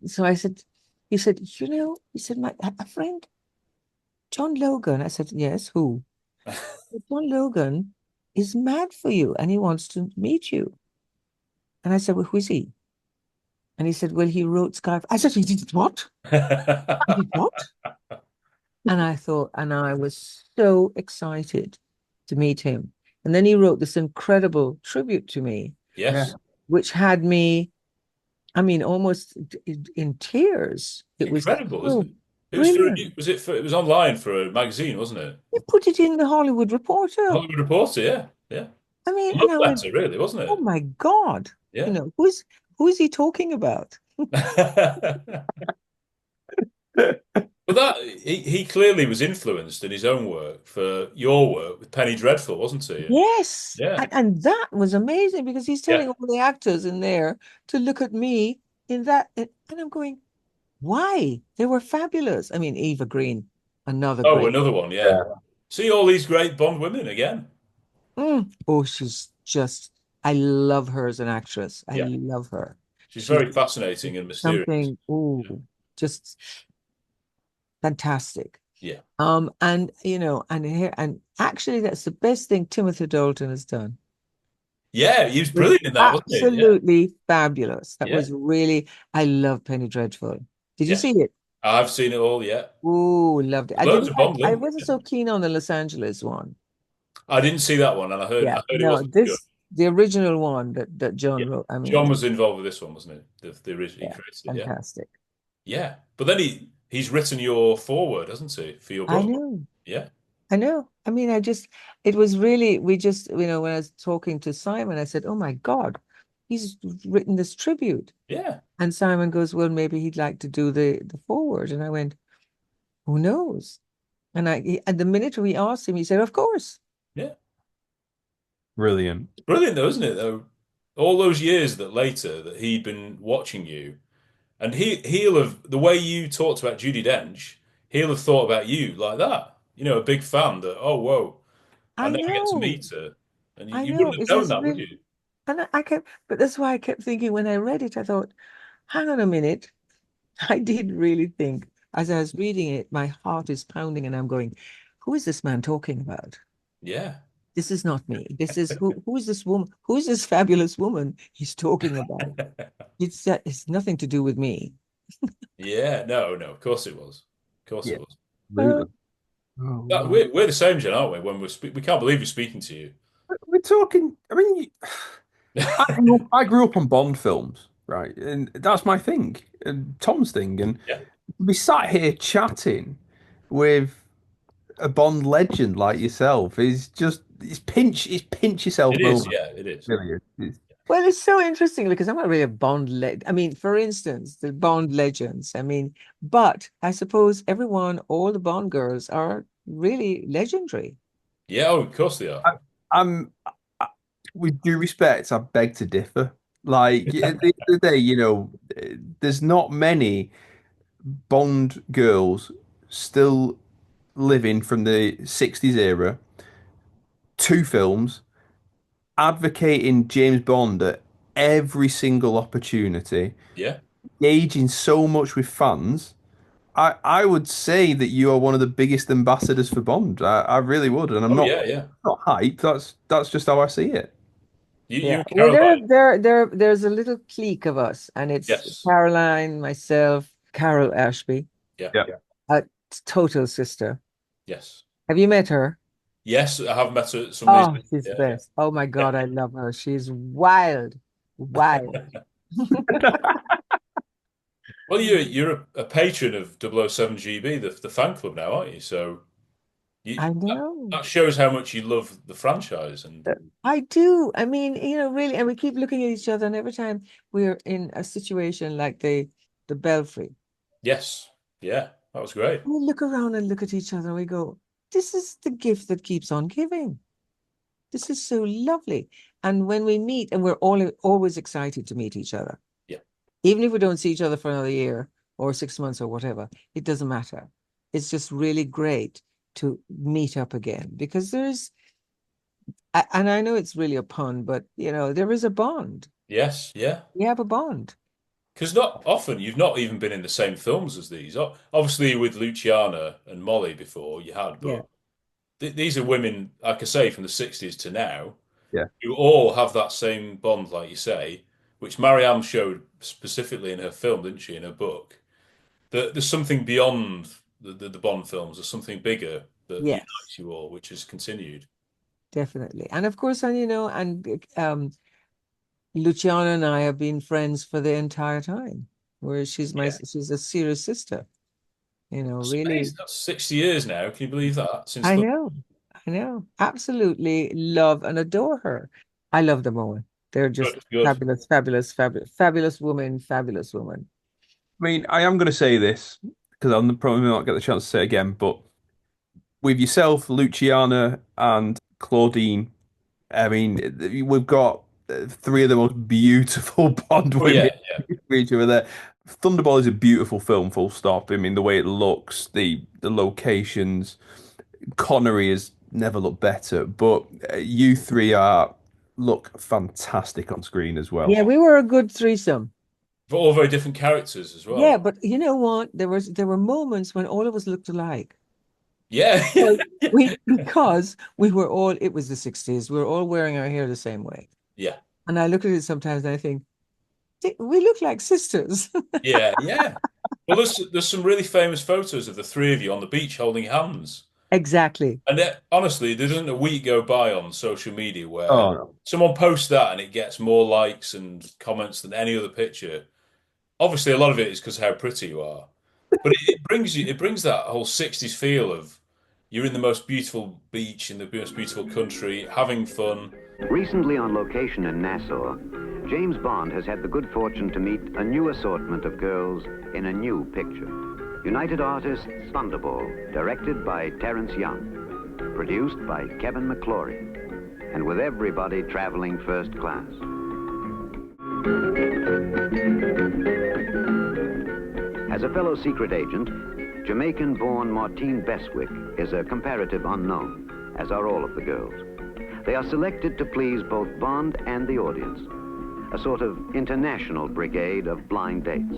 [SPEAKER 3] So I said, he said, he said, my a friend, John Logan. I said, yes, who? John Logan is mad for you and he wants to meet you. And I said, well, who is he? And he said, well, he wrote Sky. I said, he did what? He did what? And I thought, and I was so excited to meet him. And then he wrote this incredible tribute to me,
[SPEAKER 1] Yeah.
[SPEAKER 4] Yes,
[SPEAKER 3] which had me, I mean, almost in tears.
[SPEAKER 4] it's
[SPEAKER 3] It was
[SPEAKER 4] incredible, isn't
[SPEAKER 3] so
[SPEAKER 4] it? It was for
[SPEAKER 3] brilliant.
[SPEAKER 4] it was online for a magazine, wasn't it?
[SPEAKER 3] He put it in the Hollywood Reporter.
[SPEAKER 4] Hollywood Reporter, yeah, yeah.
[SPEAKER 3] I mean,
[SPEAKER 4] Love
[SPEAKER 3] and I went,
[SPEAKER 4] letter, really, wasn't
[SPEAKER 3] oh
[SPEAKER 4] it?
[SPEAKER 3] my God,
[SPEAKER 4] Yeah.
[SPEAKER 3] who is he talking about?
[SPEAKER 4] But he clearly was influenced in his own work for your work with Penny Dreadful, wasn't he? And
[SPEAKER 3] Yes.
[SPEAKER 4] yeah,
[SPEAKER 3] And that was amazing because he's
[SPEAKER 4] yeah.
[SPEAKER 3] telling all the actors in there to look at me in that. And I'm going, why? They were fabulous. I mean, Eva Green, another
[SPEAKER 4] Oh,
[SPEAKER 3] great.
[SPEAKER 4] another one, yeah.
[SPEAKER 1] Yeah.
[SPEAKER 4] See all these great Bond women again.
[SPEAKER 3] Oh, she's just, I love her as an actress. I
[SPEAKER 4] Yeah,
[SPEAKER 3] love her.
[SPEAKER 4] she's
[SPEAKER 3] She's
[SPEAKER 4] very fascinating and mysterious.
[SPEAKER 3] something, just fantastic.
[SPEAKER 4] Yeah,
[SPEAKER 3] And here, and actually, that's the best thing Timothy Dalton has done.
[SPEAKER 4] yeah. He was
[SPEAKER 3] Was
[SPEAKER 4] brilliant in that, wasn't he? Yeah,
[SPEAKER 3] absolutely fabulous. That
[SPEAKER 4] yeah,
[SPEAKER 3] was really, I love Penny Dreadful. Did you
[SPEAKER 4] yeah.
[SPEAKER 3] see it?
[SPEAKER 4] I've seen it all. Yeah,
[SPEAKER 3] Oh, loved it.
[SPEAKER 4] loads of Bond
[SPEAKER 3] I
[SPEAKER 4] link.
[SPEAKER 3] wasn't so keen on the Los Angeles one.
[SPEAKER 4] I didn't see that one, and I
[SPEAKER 3] Yeah,
[SPEAKER 4] heard it
[SPEAKER 3] no,
[SPEAKER 4] wasn't good.
[SPEAKER 3] the original one that
[SPEAKER 4] Yeah,
[SPEAKER 3] John wrote. I
[SPEAKER 4] John
[SPEAKER 3] mean,
[SPEAKER 4] was involved with this one, wasn't it? The original he
[SPEAKER 3] yeah,
[SPEAKER 4] created it. Yeah,
[SPEAKER 3] fantastic.
[SPEAKER 4] yeah. But then he's written your foreword, hasn't he, for your
[SPEAKER 3] I
[SPEAKER 4] book?
[SPEAKER 3] know,
[SPEAKER 4] Yeah,
[SPEAKER 3] I know. I mean, it was really, we just, when I was talking to Simon, I said, oh my God, he's written this tribute.
[SPEAKER 4] yeah,
[SPEAKER 3] And Simon goes, well, maybe he'd like to do the forward. And I went, who knows? And the minute we asked him, he said, of course.
[SPEAKER 4] yeah.
[SPEAKER 1] Brilliant.
[SPEAKER 4] Brilliant though, isn't it? Though all those years that later that he'd been watching you, and he'll have the way you talked about Judi Dench, he'll have thought about you like that. You know, a big fan that oh whoa, I
[SPEAKER 3] I
[SPEAKER 4] never get to
[SPEAKER 3] know,
[SPEAKER 4] meet her, and
[SPEAKER 3] I
[SPEAKER 4] you
[SPEAKER 3] know.
[SPEAKER 4] wouldn't have
[SPEAKER 3] It's
[SPEAKER 4] known
[SPEAKER 3] this
[SPEAKER 4] that, would
[SPEAKER 3] really,
[SPEAKER 4] you?
[SPEAKER 3] and but that's why I kept thinking when I read it, I thought, hang on a minute. I did really think, as I was reading it, my heart is pounding and I'm going, who is this man talking about?
[SPEAKER 4] Yeah,
[SPEAKER 3] This is not me. This is who is this woman? Who is this fabulous woman he's talking about? It's nothing to do with me.
[SPEAKER 4] yeah. No, no. Of course it was. Of course
[SPEAKER 1] Yeah,
[SPEAKER 4] it was.
[SPEAKER 3] Uh,
[SPEAKER 1] absolutely. Oh,
[SPEAKER 4] That,
[SPEAKER 1] wow.
[SPEAKER 4] we're the same, Jen, aren't we? When we can't believe we're speaking to you.
[SPEAKER 1] We're talking. I mean, I grew up on Bond films, right? And that's my thing, and Tom's thing. And
[SPEAKER 4] Yeah,
[SPEAKER 1] we sat here chatting with a Bond legend like yourself is just it's pinch yourself
[SPEAKER 4] It is,
[SPEAKER 1] moment.
[SPEAKER 4] yeah, it is.
[SPEAKER 1] Really.
[SPEAKER 3] Well, it's so interesting because I'm not really a I mean, for instance, the Bond legends. I mean, but I suppose all the Bond girls are really legendary.
[SPEAKER 4] Yeah, oh, of course they are.
[SPEAKER 1] I'm with due respect, I beg to differ. Like at the end of the day, there's not many Bond girls still living from the 60s era, two films, advocating James Bond at every single opportunity,
[SPEAKER 4] Yeah.
[SPEAKER 1] engaging so much with fans. I would say that you are one of the biggest ambassadors for Bond. I really would, and I'm
[SPEAKER 4] Oh,
[SPEAKER 1] not
[SPEAKER 4] yeah, yeah.
[SPEAKER 1] not hype. That's just how I see it.
[SPEAKER 4] You
[SPEAKER 3] Yeah.
[SPEAKER 4] and
[SPEAKER 3] Well,
[SPEAKER 4] Caroline.
[SPEAKER 3] there's a little clique of us, and it's
[SPEAKER 4] Yes.
[SPEAKER 3] Caroline, myself, Carol Ashby,
[SPEAKER 4] Yeah.
[SPEAKER 1] Yeah.
[SPEAKER 3] a total sister.
[SPEAKER 4] Yes.
[SPEAKER 3] Have you met her?
[SPEAKER 4] Yes, I have met her at some of these.
[SPEAKER 3] Oh, she's the
[SPEAKER 4] Yeah,
[SPEAKER 3] best. Oh my
[SPEAKER 4] yeah.
[SPEAKER 3] God, I love her. She's wild, wild.
[SPEAKER 4] Well, you're a patron of 007 GB, the fan club now, aren't you? So
[SPEAKER 3] I
[SPEAKER 4] that,
[SPEAKER 3] know.
[SPEAKER 4] that shows how much you love the franchise. And
[SPEAKER 3] I do. I mean, really, and we keep looking at each other, and every time we're in a situation like the Belfry,
[SPEAKER 4] yes, yeah, that was great.
[SPEAKER 3] we look around and look at each other and we go, this is the gift that keeps on giving. This is so lovely. And when we meet, and we're always excited to meet each other,
[SPEAKER 4] Yeah.
[SPEAKER 3] even if we don't see each other for another year or 6 months or whatever, it doesn't matter. It's just really great to meet up again because and I know it's really a pun, but there is a bond.
[SPEAKER 4] Yes, yeah.
[SPEAKER 3] We have a bond.
[SPEAKER 4] Because not often you've not even been in the same films as these. Obviously, with Luciana and Molly before you had,
[SPEAKER 3] Yeah.
[SPEAKER 4] but these are women, like I say, from the 60s to now,
[SPEAKER 1] Yeah.
[SPEAKER 4] who all have that same bond, like you say, which Marianne showed specifically in her film, didn't she, in her book? That there's something beyond the Bond films. There's something bigger that
[SPEAKER 3] Yes,
[SPEAKER 4] unites you all, which has continued.
[SPEAKER 3] definitely. And of course, Luciana and I have been friends for the entire time. Where
[SPEAKER 4] Yeah,
[SPEAKER 3] she's a serious sister.
[SPEAKER 4] that's
[SPEAKER 3] Really.
[SPEAKER 4] amazing. That's 60 years now. Can you believe that? Since
[SPEAKER 3] I
[SPEAKER 4] the
[SPEAKER 3] know. I know. Absolutely love and adore her. I love them all. They're just
[SPEAKER 4] good, good.
[SPEAKER 3] fabulous, fabulous, fabulous, fabulous woman, fabulous woman.
[SPEAKER 1] I mean, I am going to say this because I'm probably not get the chance to say it again, but with yourself, Luciana, and Claudine, I mean, we've got three of the most beautiful Bond
[SPEAKER 4] Oh
[SPEAKER 1] women
[SPEAKER 4] yeah, yeah.
[SPEAKER 1] for each other there. Thunderball is a beautiful film, full stop. I mean, the way it looks, the locations, Connery has never looked better, but you three are look fantastic on screen as well.
[SPEAKER 3] Yeah, we were a good threesome.
[SPEAKER 4] But all very different characters as
[SPEAKER 3] Yeah,
[SPEAKER 4] well.
[SPEAKER 3] but you know what? There were moments when all of us looked alike.
[SPEAKER 4] Yeah,
[SPEAKER 3] Well,
[SPEAKER 4] yeah,
[SPEAKER 3] because we were all, it was the 60s. We were all wearing our hair the same way.
[SPEAKER 4] yeah,
[SPEAKER 3] And I look at it sometimes and I think, we look like sisters."
[SPEAKER 4] yeah, yeah. Well, there's some really famous photos of the three of you on the beach holding hands.
[SPEAKER 3] Exactly.
[SPEAKER 4] And honestly, there doesn't a week go by on social media where
[SPEAKER 1] Oh no.
[SPEAKER 4] someone posts that and it gets more likes and comments than any other picture. Obviously, a lot of it is because how pretty you are, but it brings that whole 60s feel of you're in the most beautiful beach in the most beautiful country, having fun.
[SPEAKER 7] Recently on location in Nassau, James Bond has had the good fortune to meet a new assortment of girls in a new picture. United Artists Thunderball, directed by Terence Young, produced by Kevin McClory, and with everybody traveling first class. As a fellow secret agent, Jamaican-born Martine Beswicke is a comparative unknown, as are all of the girls. They are selected to please both Bond and the audience, a sort of international brigade of blind dates.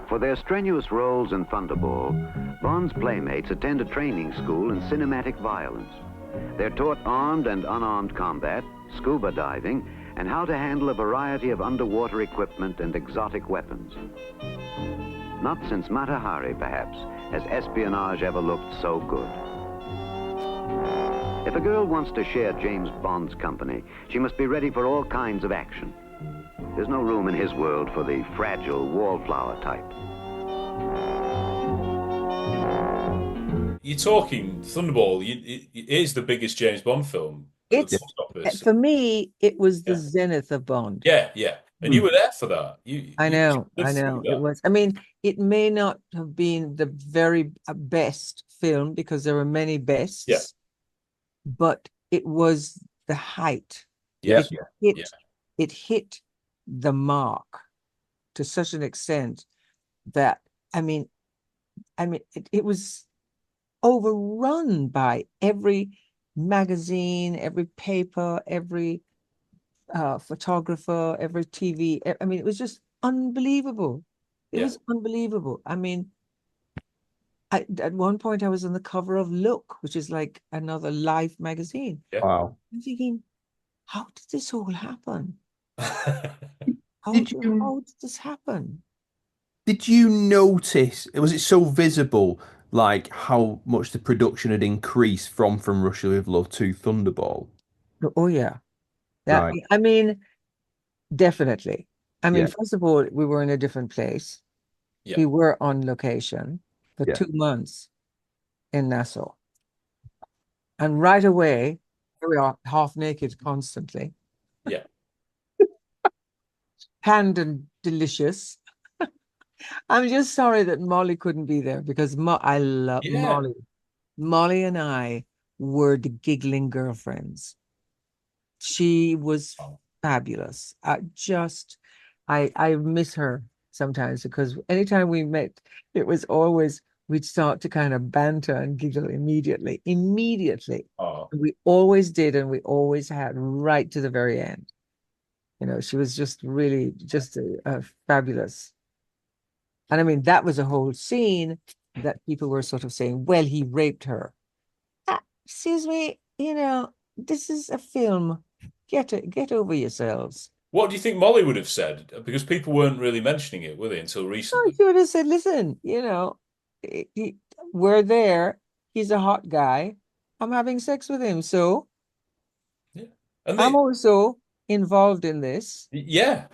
[SPEAKER 7] For their strenuous roles in Thunderball, Bond's playmates attend a training school in cinematic violence. They're taught armed and unarmed combat, scuba diving, and how to handle a variety of underwater equipment and exotic weapons. Not since Mata Hari, perhaps, has espionage ever looked so good. If a girl wants to share James Bond's company, she must be ready for all kinds of action. There's no room in his world for the fragile wallflower type.
[SPEAKER 4] You're talking Thunderball. It is the biggest James Bond film at the
[SPEAKER 3] It's
[SPEAKER 4] box office.
[SPEAKER 3] for me, it was the
[SPEAKER 4] Yeah.
[SPEAKER 3] zenith of Bond.
[SPEAKER 4] Yeah, yeah. And you were there for that.
[SPEAKER 3] I know.
[SPEAKER 4] lived through
[SPEAKER 3] It
[SPEAKER 4] that.
[SPEAKER 3] was. I mean, it may not have been the very best film because there were many bests,
[SPEAKER 4] Yeah.
[SPEAKER 3] but it was the height.
[SPEAKER 4] Yeah.
[SPEAKER 3] It hit the mark to such an extent that it was overrun by every magazine, every paper, every photographer, every TV. I mean, it was just unbelievable. It was unbelievable. I mean, at one point I was on the cover of Look, which is like another Life magazine.
[SPEAKER 4] Yeah.
[SPEAKER 1] Wow.
[SPEAKER 3] I'm thinking, how did this all happen? How
[SPEAKER 1] Did
[SPEAKER 3] did this happen?
[SPEAKER 1] Did you notice, was it so visible, like how much the production had increased from Russia with Love to Thunderball?
[SPEAKER 3] Oh yeah.
[SPEAKER 1] Right.
[SPEAKER 3] I mean, definitely. I mean,
[SPEAKER 1] Yeah.
[SPEAKER 3] first of all, we were in a different place.
[SPEAKER 4] Yeah.
[SPEAKER 3] We were on location for
[SPEAKER 1] Yeah.
[SPEAKER 3] 2 months in Nassau. And right away, here we are, half naked constantly.
[SPEAKER 4] Yeah.
[SPEAKER 3] Canned and delicious. I'm just sorry that Molly couldn't be there because I love
[SPEAKER 4] Yeah.
[SPEAKER 3] Molly. Molly and I were the giggling girlfriends. She was fabulous. I miss her sometimes because anytime we met, it was always we'd start to kind of banter and giggle immediately.
[SPEAKER 4] Oh.
[SPEAKER 3] We always did, and we always had right to the very end. You know, she was just really just fabulous. And I mean, that was a whole scene that people were sort of saying, well, he raped her. Excuse me, you know, this is a film. Get over yourselves.
[SPEAKER 4] What do you think Molly would have said? Because people weren't really mentioning it, were they, until recently?
[SPEAKER 3] She would have said, listen, you know, we're there. He's a hot guy. I'm having sex with him. So
[SPEAKER 4] Yeah. And
[SPEAKER 3] I'm also involved in this.
[SPEAKER 4] yeah.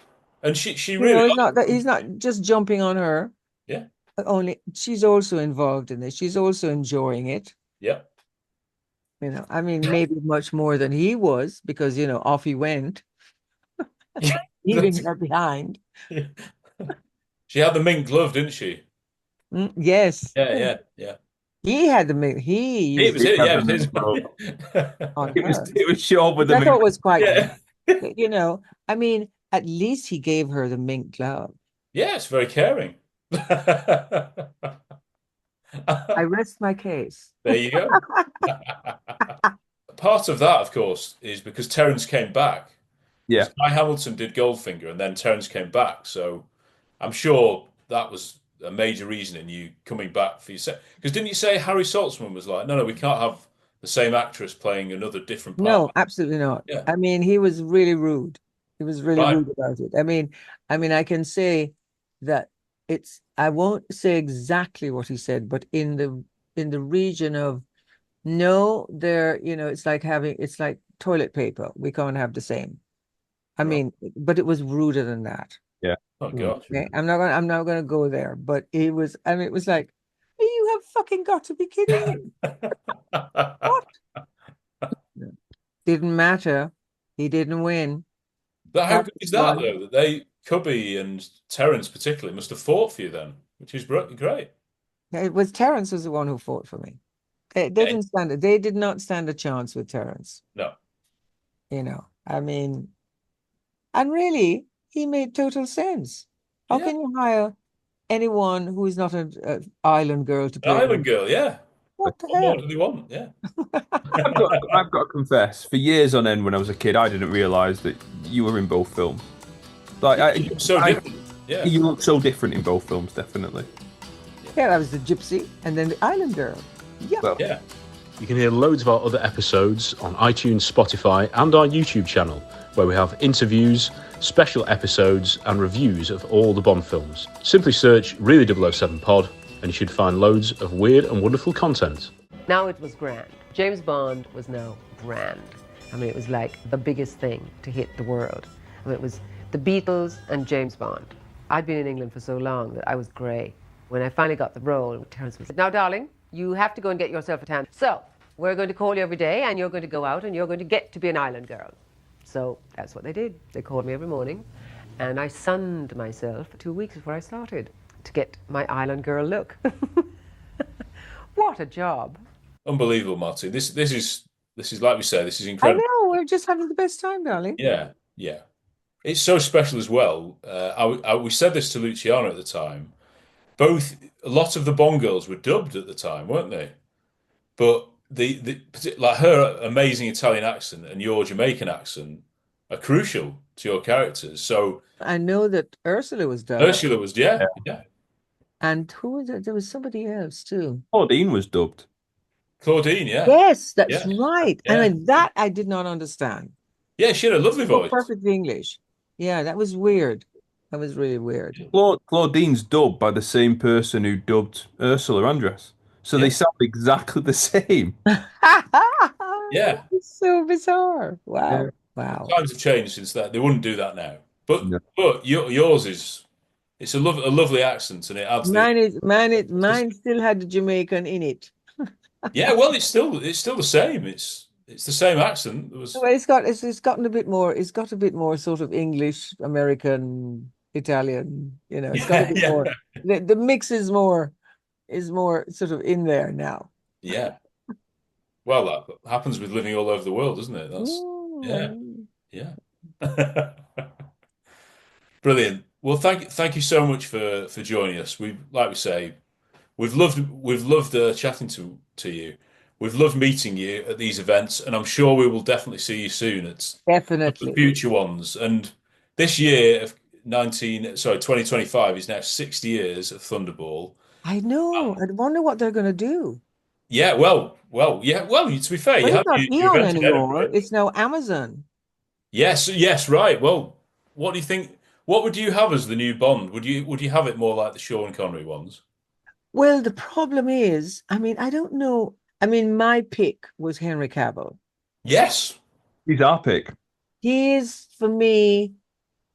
[SPEAKER 4] And she
[SPEAKER 3] You
[SPEAKER 4] really
[SPEAKER 3] know, it's not that he's not just jumping on her.
[SPEAKER 4] Yeah.
[SPEAKER 3] Only she's also involved in this. She's also enjoying it.
[SPEAKER 4] Yeah.
[SPEAKER 3] You know, I mean, maybe much more than he was because, you know, off he went, leaving her behind.
[SPEAKER 4] Yeah. She had the mink glove, didn't she?
[SPEAKER 3] Yes.
[SPEAKER 4] Yeah.
[SPEAKER 3] He had the he
[SPEAKER 4] It was it, yeah. It was
[SPEAKER 3] on
[SPEAKER 1] It was short with
[SPEAKER 3] I
[SPEAKER 1] the
[SPEAKER 3] thought it was quite,
[SPEAKER 4] yeah.
[SPEAKER 3] you know, I mean, at least he gave her the mink glove.
[SPEAKER 4] Yeah, it's very caring.
[SPEAKER 3] I rest my case.
[SPEAKER 4] There you go. Part of that, of course, is because Terence came back.
[SPEAKER 1] Yeah.
[SPEAKER 4] Guy Hamilton did Goldfinger, and then Terence came back. So I'm sure that was a major reason in you coming back for your set. Because didn't you say Harry Saltzman was like, no, we can't have the same actress playing another different part?
[SPEAKER 3] No, absolutely not.
[SPEAKER 4] Yeah.
[SPEAKER 3] I mean, he was really rude. He was really
[SPEAKER 4] Right.
[SPEAKER 3] rude about it. I mean, I can say that I won't say exactly what he said, but in the region of no, it's like toilet paper. We can't have the same. I mean, but it was ruder than that.
[SPEAKER 1] Yeah.
[SPEAKER 4] Oh gosh.
[SPEAKER 3] Okay. I'm not gonna go there, but it was like, you have fucking got to be kidding me. What? Didn't matter. He didn't win.
[SPEAKER 4] But how good is that though? That Cubby and Terence particularly must have fought for you then, which is great.
[SPEAKER 3] It was Terence was the one who fought for me. They did not stand a chance with Terence.
[SPEAKER 4] No.
[SPEAKER 3] You know, I mean, and really, he made total sense. How can you hire anyone who is not an island girl to play?
[SPEAKER 4] Island girl, yeah.
[SPEAKER 3] What the
[SPEAKER 4] What
[SPEAKER 3] hell?
[SPEAKER 4] more do they want? Yeah.
[SPEAKER 1] I've got to confess, for years on end when I was a kid, I didn't realise that you were in both films. Like,
[SPEAKER 4] So different. Yeah.
[SPEAKER 1] You look so different in both films, definitely.
[SPEAKER 3] Yeah, I was the gypsy and then the island girl. Yeah.
[SPEAKER 1] Well,
[SPEAKER 4] Yeah.
[SPEAKER 8] You can hear loads of our other episodes on iTunes, Spotify, and our YouTube channel, where we have interviews, special episodes, and reviews of all the Bond films. Simply search Really 007 Pod, and you should find loads of weird and wonderful content.
[SPEAKER 2] Now it was grand. James Bond was now grand. I mean, it was like the biggest thing to hit the world. I mean, it was the Beatles and James Bond. I'd been in England for so long that I was grey. When I finally got the role, Terence said, "Now, darling, you have to go and get yourself a tan. So, we're going to call you every day, and you're going to go out, and you're going to get to be an island girl." So that's what they did. They called me every morning, and I sunned myself for 2 weeks before I started to get my island girl look. What a job.
[SPEAKER 4] Unbelievable, Martin. This is like we say, this is
[SPEAKER 3] I
[SPEAKER 4] incredible.
[SPEAKER 3] know, we're just having the best time, darling.
[SPEAKER 4] Yeah, yeah. It's so special as well. We said this to Luciano at the time. A lot of the Bond girls were dubbed at the time, weren't they? But like her amazing Italian accent and your Jamaican accent are crucial to your characters. So
[SPEAKER 3] I know that Ursula was dubbed.
[SPEAKER 4] Ursula was, yeah.
[SPEAKER 3] And who was it? There was somebody else too.
[SPEAKER 1] Claudine was dubbed.
[SPEAKER 4] Claudine, yeah.
[SPEAKER 3] Yes, that's
[SPEAKER 4] Yeah.
[SPEAKER 3] right.
[SPEAKER 4] Yeah.
[SPEAKER 3] And that I did not understand.
[SPEAKER 4] Yeah, she had a lovely voice.
[SPEAKER 3] Perfect English. Yeah, that was weird. That was really weird.
[SPEAKER 1] Claudine's dubbed by the same person who dubbed Ursula Andress. So they sound exactly the same.
[SPEAKER 4] Yeah.
[SPEAKER 3] It's so bizarre. Wow.
[SPEAKER 1] Yeah.
[SPEAKER 3] Wow.
[SPEAKER 4] Times have changed since that. They wouldn't do that now. But
[SPEAKER 1] No.
[SPEAKER 4] yours it's a lovely accent, and it adds
[SPEAKER 3] Mine still had the Jamaican in it.
[SPEAKER 4] Yeah, well, it's still the same. It's the same accent. It was
[SPEAKER 3] Well, it's gotten a bit more. It's got a bit more sort of English, American, Italian. You know, it's got a bit
[SPEAKER 4] Yeah.
[SPEAKER 3] more. The mix is more sort of in there now.
[SPEAKER 4] Yeah. Well, that happens with living all over the world, doesn't it? That's
[SPEAKER 3] Mm.
[SPEAKER 4] yeah. Brilliant. Well, thank you so much for joining us. Like we say, we've loved chatting to you. We've loved meeting you at these events, and I'm sure we will definitely see you soon at the
[SPEAKER 3] Definitely.
[SPEAKER 4] future ones. And this year of 2025 is now 60 years of Thunderball.
[SPEAKER 3] I know. I wonder what they're going to do.
[SPEAKER 4] Yeah, well, yeah. Well, to be fair,
[SPEAKER 3] But
[SPEAKER 4] you
[SPEAKER 3] it's
[SPEAKER 4] had
[SPEAKER 3] not
[SPEAKER 4] your
[SPEAKER 3] Eon
[SPEAKER 4] event in
[SPEAKER 3] anymore.
[SPEAKER 4] Edinburgh.
[SPEAKER 3] It's now Amazon.
[SPEAKER 4] Yes, right. Well, what do you think? What would you have as the new Bond? Would you have it more like the Sean Connery ones?
[SPEAKER 3] Well, the problem is, I mean, I don't know. I mean, my pick was Henry Cavill.
[SPEAKER 4] Yes.
[SPEAKER 1] He's our pick.
[SPEAKER 3] For me,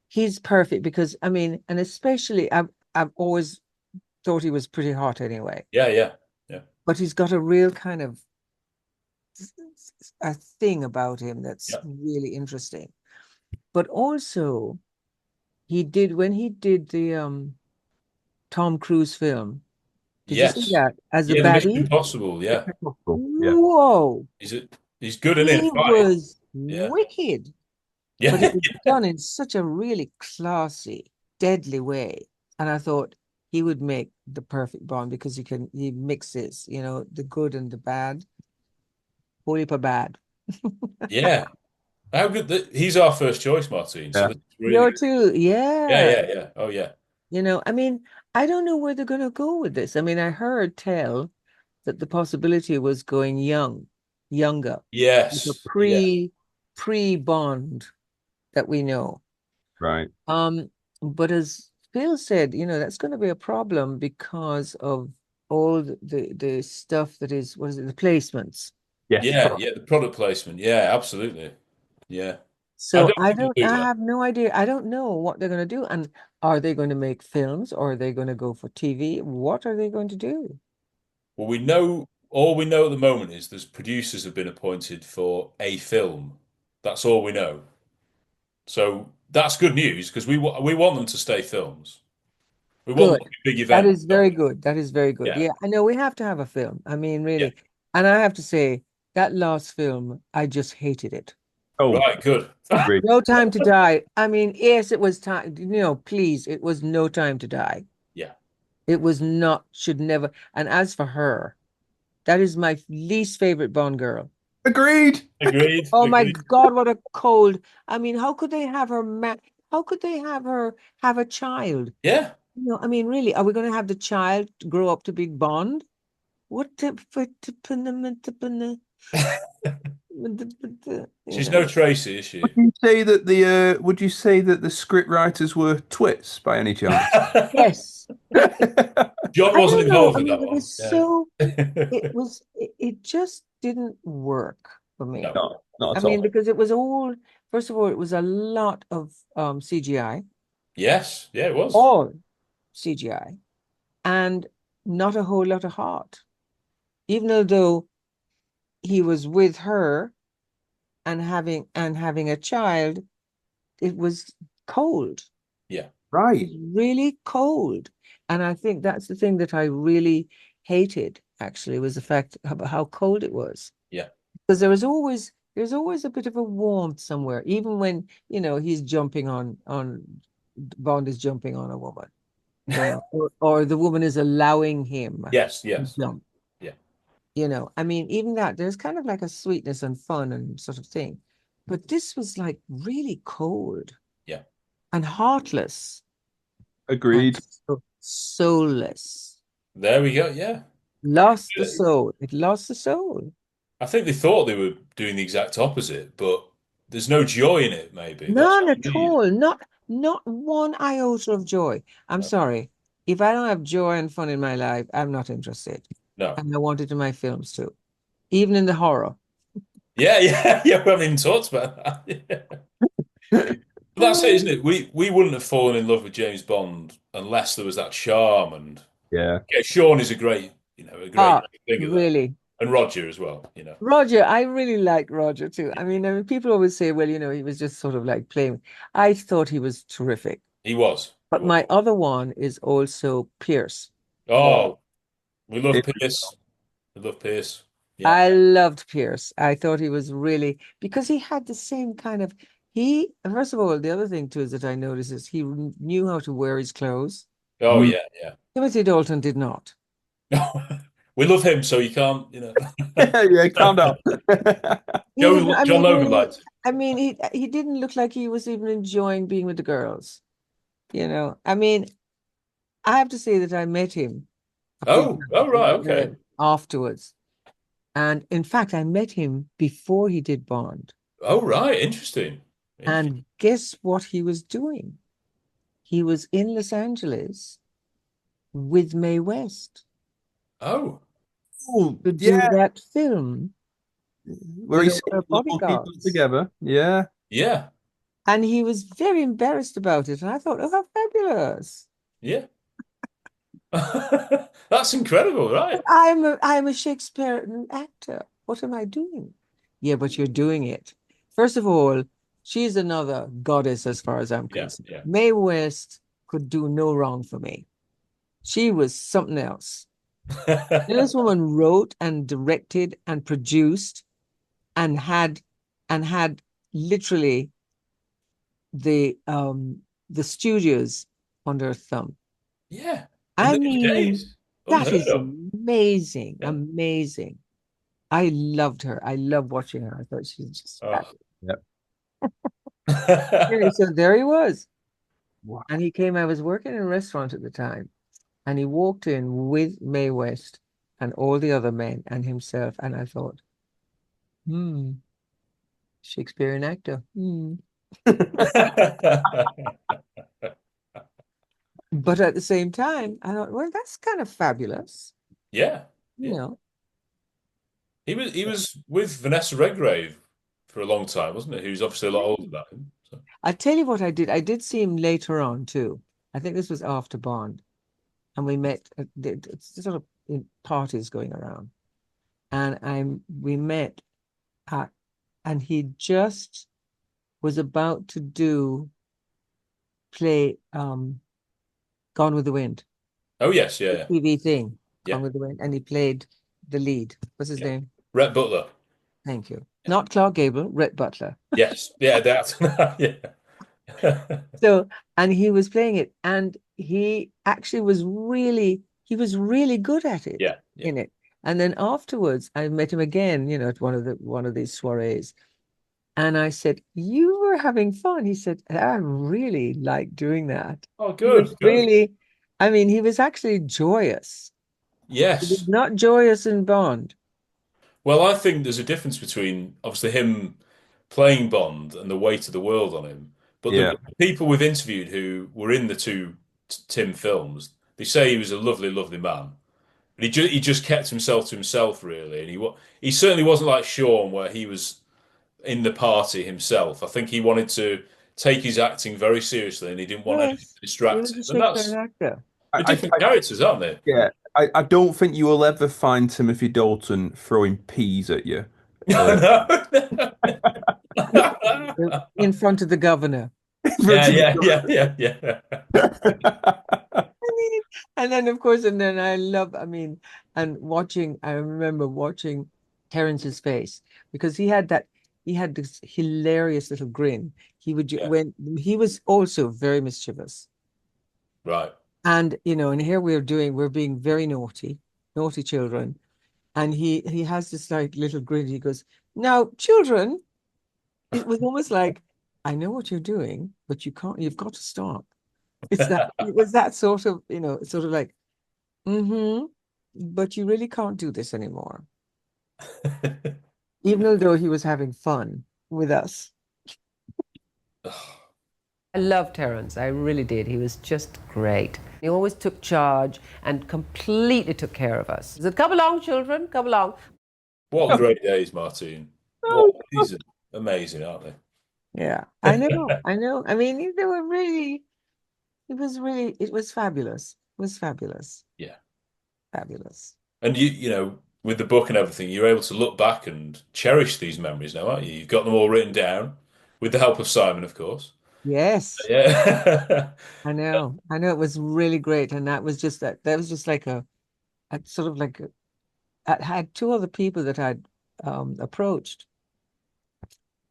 [SPEAKER 3] he's perfect because, I mean, and especially I've always thought he was pretty hot anyway.
[SPEAKER 4] Yeah.
[SPEAKER 3] But he's got a real kind of a thing about him that's really interesting. But also, when he did the Tom Cruise film. Did you see that as a
[SPEAKER 4] the Mission
[SPEAKER 3] baddie?
[SPEAKER 4] Impossible. Yeah.
[SPEAKER 1] Yeah.
[SPEAKER 3] Whoa!
[SPEAKER 4] He's good in it.
[SPEAKER 3] He was wicked.
[SPEAKER 4] Yeah.
[SPEAKER 3] But it was done in such a really classy, deadly way. And I thought he would make the perfect Bond because he mixes, you know, the good and the bad. Holy for bad.
[SPEAKER 4] Yeah. How good he's our first choice, Martine. So
[SPEAKER 1] Yeah.
[SPEAKER 4] that's really
[SPEAKER 3] You're
[SPEAKER 4] good.
[SPEAKER 3] too, yeah.
[SPEAKER 4] Yeah. Oh yeah.
[SPEAKER 3] You know, I mean, I don't know where they're going to go with this. I mean, I heard tell that the possibility was going younger,
[SPEAKER 4] Yes.
[SPEAKER 3] like a pre-Bond that we know.
[SPEAKER 1] Right.
[SPEAKER 3] But as Phil said, you know, that's going to be a problem because of all the stuff that is, what is it, the placements.
[SPEAKER 1] Yes.
[SPEAKER 4] Yeah, the product placement. Yeah, absolutely. Yeah.
[SPEAKER 3] So
[SPEAKER 4] think they'll do
[SPEAKER 3] I
[SPEAKER 4] that.
[SPEAKER 3] have no idea. I don't know what they're going to do. And are they going to make films or are they going to go for TV? What are they going to do?
[SPEAKER 4] Well, all we know at the moment is there's producers have been appointed for a film. That's all we know. So that's good news because we want them to stay films. We want them to be big
[SPEAKER 3] That
[SPEAKER 4] events.
[SPEAKER 3] is very good. That is very good.
[SPEAKER 4] Yeah.
[SPEAKER 3] Yeah, I know we have to have a film. I mean, really.
[SPEAKER 4] Yeah.
[SPEAKER 3] And I have to say, that last film, I just hated it.
[SPEAKER 1] Oh,
[SPEAKER 4] Right, good.
[SPEAKER 1] agreed.
[SPEAKER 3] No Time to Die. I mean, yes, it was time, you know, please, it was No Time to Die.
[SPEAKER 4] Yeah.
[SPEAKER 3] It was not, should never. And as for her, that is my least favorite Bond girl.
[SPEAKER 1] Agreed.
[SPEAKER 4] Agreed.
[SPEAKER 3] Oh my
[SPEAKER 4] Agreed.
[SPEAKER 3] God, what a cold. I mean, how could they have her how could they have her have a child?
[SPEAKER 4] Yeah.
[SPEAKER 3] You know, I mean, really, are we going to have the child grow up to be Bond? What the you
[SPEAKER 4] She's no
[SPEAKER 3] know.
[SPEAKER 4] Tracy, is she?
[SPEAKER 1] Would you say that the script writers were twits by any chance?
[SPEAKER 3] Yes.
[SPEAKER 4] John
[SPEAKER 3] I
[SPEAKER 4] wasn't
[SPEAKER 3] don't know.
[SPEAKER 4] involved
[SPEAKER 3] I
[SPEAKER 4] with
[SPEAKER 3] mean,
[SPEAKER 4] that
[SPEAKER 3] it
[SPEAKER 4] one.
[SPEAKER 3] was so,
[SPEAKER 4] Yeah.
[SPEAKER 3] it just didn't work for me.
[SPEAKER 4] No.
[SPEAKER 1] No, not
[SPEAKER 3] I
[SPEAKER 1] at
[SPEAKER 3] mean,
[SPEAKER 1] all.
[SPEAKER 3] because it was all, first of all, it was a lot of CGI,
[SPEAKER 4] Yes. Yeah, it was.
[SPEAKER 3] all CGI, and not a whole lot of heart. Even though he was with her and having a child, it was cold.
[SPEAKER 4] Yeah.
[SPEAKER 3] It
[SPEAKER 1] Right.
[SPEAKER 3] was really cold. And I think that's the thing that I really hated, actually, was the fact of how cold it was.
[SPEAKER 4] Yeah.
[SPEAKER 3] Because there's always a bit of a warmth somewhere, even when, he's jumping on Bond is jumping on a woman, or the woman is allowing him
[SPEAKER 4] Yes.
[SPEAKER 3] to
[SPEAKER 4] Yes.
[SPEAKER 3] jump.
[SPEAKER 4] Yeah.
[SPEAKER 3] I mean, even that, there's kind of like a sweetness and fun and sort of thing. But this was like really cold
[SPEAKER 4] Yeah.
[SPEAKER 3] and heartless and
[SPEAKER 1] Agreed.
[SPEAKER 3] soulless.
[SPEAKER 4] There we go. Yeah.
[SPEAKER 3] Lost the soul. It lost the soul.
[SPEAKER 4] I think they thought they were doing the exact opposite, but there's no joy in it, maybe. That's
[SPEAKER 3] None
[SPEAKER 4] what
[SPEAKER 3] at
[SPEAKER 4] you need.
[SPEAKER 3] all. Not one iota of joy. I'm
[SPEAKER 4] No.
[SPEAKER 3] sorry. If I don't have joy and fun in my life, I'm not interested.
[SPEAKER 4] No.
[SPEAKER 3] And I want it in my films too. Even in the horror.
[SPEAKER 4] Yeah, yeah, yeah. We haven't even talked about that. Yeah. But that's it, isn't it? We wouldn't have fallen in love with James Bond unless there was that charm. And
[SPEAKER 1] Yeah.
[SPEAKER 4] yeah, Sean is a great
[SPEAKER 3] Ah,
[SPEAKER 4] thing of that.
[SPEAKER 3] really.
[SPEAKER 4] And Roger as well,
[SPEAKER 3] Roger, I really like Roger too. I mean, people always say, well, he was just sort of like playing. I thought he was terrific.
[SPEAKER 4] He was. He
[SPEAKER 3] But
[SPEAKER 4] was.
[SPEAKER 3] my other one is also Pierce.
[SPEAKER 4] Oh, we love
[SPEAKER 1] It-
[SPEAKER 4] Pierce. We love Pierce. Yeah.
[SPEAKER 3] I loved Pierce. I thought he was really, because he had the same kind of, first of all, the other thing too is that I noticed is he knew how to wear his clothes.
[SPEAKER 4] Oh,
[SPEAKER 1] Mm.
[SPEAKER 4] yeah, yeah.
[SPEAKER 3] Timothy Dalton did not.
[SPEAKER 4] We love him, so you can't.
[SPEAKER 1] Yeah, calm down.
[SPEAKER 3] He didn't, I
[SPEAKER 4] John
[SPEAKER 3] mean,
[SPEAKER 4] Logan liked.
[SPEAKER 3] he didn't look like he was even enjoying being with the girls. I mean, I have to say that I met him a few
[SPEAKER 4] Oh, right,
[SPEAKER 3] times
[SPEAKER 4] okay.
[SPEAKER 3] afterwards. And in fact, I met him before he did Bond.
[SPEAKER 4] Oh, right, interesting.
[SPEAKER 3] And guess what he was doing? He was in Los Angeles with Mae West
[SPEAKER 4] Oh,
[SPEAKER 1] Oh,
[SPEAKER 3] to do
[SPEAKER 1] yeah.
[SPEAKER 3] that film,
[SPEAKER 1] Where he's
[SPEAKER 3] her
[SPEAKER 1] local people
[SPEAKER 3] bodyguards.
[SPEAKER 1] together. Yeah.
[SPEAKER 4] yeah,
[SPEAKER 3] And he was very embarrassed about it. And I thought, oh, how fabulous.
[SPEAKER 4] yeah. That's incredible,
[SPEAKER 3] But
[SPEAKER 4] right?
[SPEAKER 3] I'm a Shakespearean actor. What am I doing? Yeah, but you're doing it. First of all, she's another goddess as far as I'm
[SPEAKER 4] Yeah,
[SPEAKER 3] concerned.
[SPEAKER 4] yeah.
[SPEAKER 3] Mae West could do no wrong for me. She was something else. This woman wrote and directed and produced and had literally the studios under her thumb.
[SPEAKER 4] Yeah, in
[SPEAKER 3] I
[SPEAKER 4] the
[SPEAKER 3] mean,
[SPEAKER 4] days,
[SPEAKER 3] that
[SPEAKER 4] unheard
[SPEAKER 3] is
[SPEAKER 4] of.
[SPEAKER 3] amazing,
[SPEAKER 4] Yeah.
[SPEAKER 3] amazing. I loved her. I love watching her. I thought she was just
[SPEAKER 4] Oh.
[SPEAKER 3] fabulous. Anyway, so there he was.
[SPEAKER 1] Wow.
[SPEAKER 3] And he came, I was working in a restaurant at the time, and he walked in with Mae West and all the other men and himself. And I thought, Shakespearean actor. But at the same time, I thought, well, that's kind of fabulous.
[SPEAKER 4] Yeah,
[SPEAKER 3] You
[SPEAKER 4] yeah.
[SPEAKER 3] know,
[SPEAKER 4] He was with Vanessa Redgrave for a long time, wasn't he? Who's obviously a lot older than him. So.
[SPEAKER 3] I tell you what I did. I did see him later on too. I think this was after Bond. And we met at sort of in parties going around. And we met at, and he just was about to play Gone with the Wind,
[SPEAKER 4] Oh yes, yeah, yeah,
[SPEAKER 3] TV thing,
[SPEAKER 4] yeah.
[SPEAKER 3] Gone with the Wind, and he played the lead. What's his name?
[SPEAKER 4] Rhett Butler.
[SPEAKER 3] Thank you. Not Clark Gable, Rhett Butler.
[SPEAKER 4] Yes, yeah, that. Yeah.
[SPEAKER 3] So, and he was playing it, and he actually he was really good at it,
[SPEAKER 4] Yeah, yeah.
[SPEAKER 3] in it. And then afterwards, I met him again, at one of these soirees, and I said, "You were having fun." He said, "I really like doing that."
[SPEAKER 4] Oh,
[SPEAKER 3] He was
[SPEAKER 4] good, good.
[SPEAKER 3] really, I mean, he was actually joyous. He was
[SPEAKER 4] Yes.
[SPEAKER 3] not joyous in Bond.
[SPEAKER 4] Well, I think there's a difference between obviously him playing Bond and the weight of the world on him. But the
[SPEAKER 1] Yeah.
[SPEAKER 4] people we've interviewed who were in the two Tim films, they say he was a lovely, lovely man. But he just kept himself to himself, really. And he certainly wasn't like Sean, where he was in the party himself. I think he wanted to take his acting very seriously, and he didn't want anything
[SPEAKER 3] Yes,
[SPEAKER 4] to
[SPEAKER 3] he
[SPEAKER 4] distract
[SPEAKER 3] was
[SPEAKER 4] him.
[SPEAKER 3] a
[SPEAKER 4] And
[SPEAKER 3] Shakespeare
[SPEAKER 4] that's
[SPEAKER 3] actor.
[SPEAKER 4] the
[SPEAKER 1] I,
[SPEAKER 4] different characters, aren't they?
[SPEAKER 1] yeah, I don't think you will ever find Timothy Dalton throwing peas at you. Uh,
[SPEAKER 4] No.
[SPEAKER 3] In front of the governor.
[SPEAKER 4] Yeah, yeah, yeah, yeah, yeah.
[SPEAKER 3] I mean, and then of course, and then and watching, I remember watching Terence's face because he had this hilarious little grin.
[SPEAKER 4] Yeah.
[SPEAKER 3] When he was also very mischievous.
[SPEAKER 4] Right.
[SPEAKER 3] And and here we're being very naughty, naughty children. And he has this like little grin. He goes, "Now, children," it was almost like, "I know what you're doing, but you've got to stop." It was that sort of, sort of like, mm-hmm, but you really can't do this anymore. Even though he was having fun with us.
[SPEAKER 2] I loved Terence. I really did. He was just great. He always took charge and completely took care of us. He said, "Come along, children, come along."
[SPEAKER 4] What great days, Martine. What these are amazing, aren't they?
[SPEAKER 3] Yeah, I know, I know. I mean, they were really, it was fabulous. It was fabulous,
[SPEAKER 4] Yeah.
[SPEAKER 3] fabulous.
[SPEAKER 4] And with the book and everything, you're able to look back and cherish these memories now, aren't you? You've got them all written down with the help of Simon, of course.
[SPEAKER 3] Yes,
[SPEAKER 4] Yeah.
[SPEAKER 3] I know. I know it was really great. And that was just like a sort of like, I had two other people that I'd approached.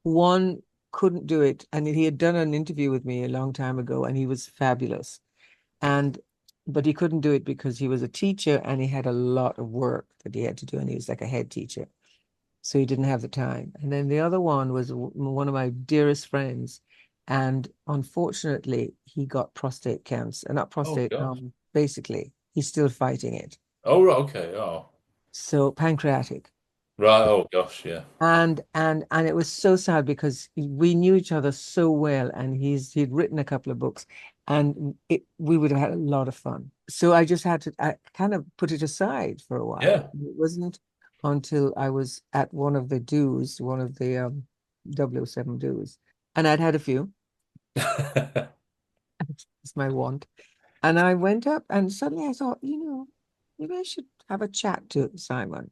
[SPEAKER 3] One couldn't do it, and he had done an interview with me a long time ago, and he was fabulous. And but he couldn't do it because he was a teacher and he had a lot of work that he had to do, and he was like a head teacher. So he didn't have the time. And then the other one was one of my dearest friends. And unfortunately, he got prostate cancer, not
[SPEAKER 4] Oh
[SPEAKER 3] prostate,
[SPEAKER 4] gosh.
[SPEAKER 3] basically, he's still fighting it.
[SPEAKER 4] Oh right, okay. Oh.
[SPEAKER 3] So pancreatic.
[SPEAKER 4] Right. Oh gosh, yeah.
[SPEAKER 3] And it was so sad because we knew each other so well, and he'd written a couple of books, and we would have had a lot of fun. So I kind of put it aside for a while.
[SPEAKER 4] Yeah.
[SPEAKER 3] It wasn't until I was at one of the dues, one of the 007 dues, and I'd had a few. It's my want. And I went up, and suddenly I thought, maybe I should have a chat to Simon.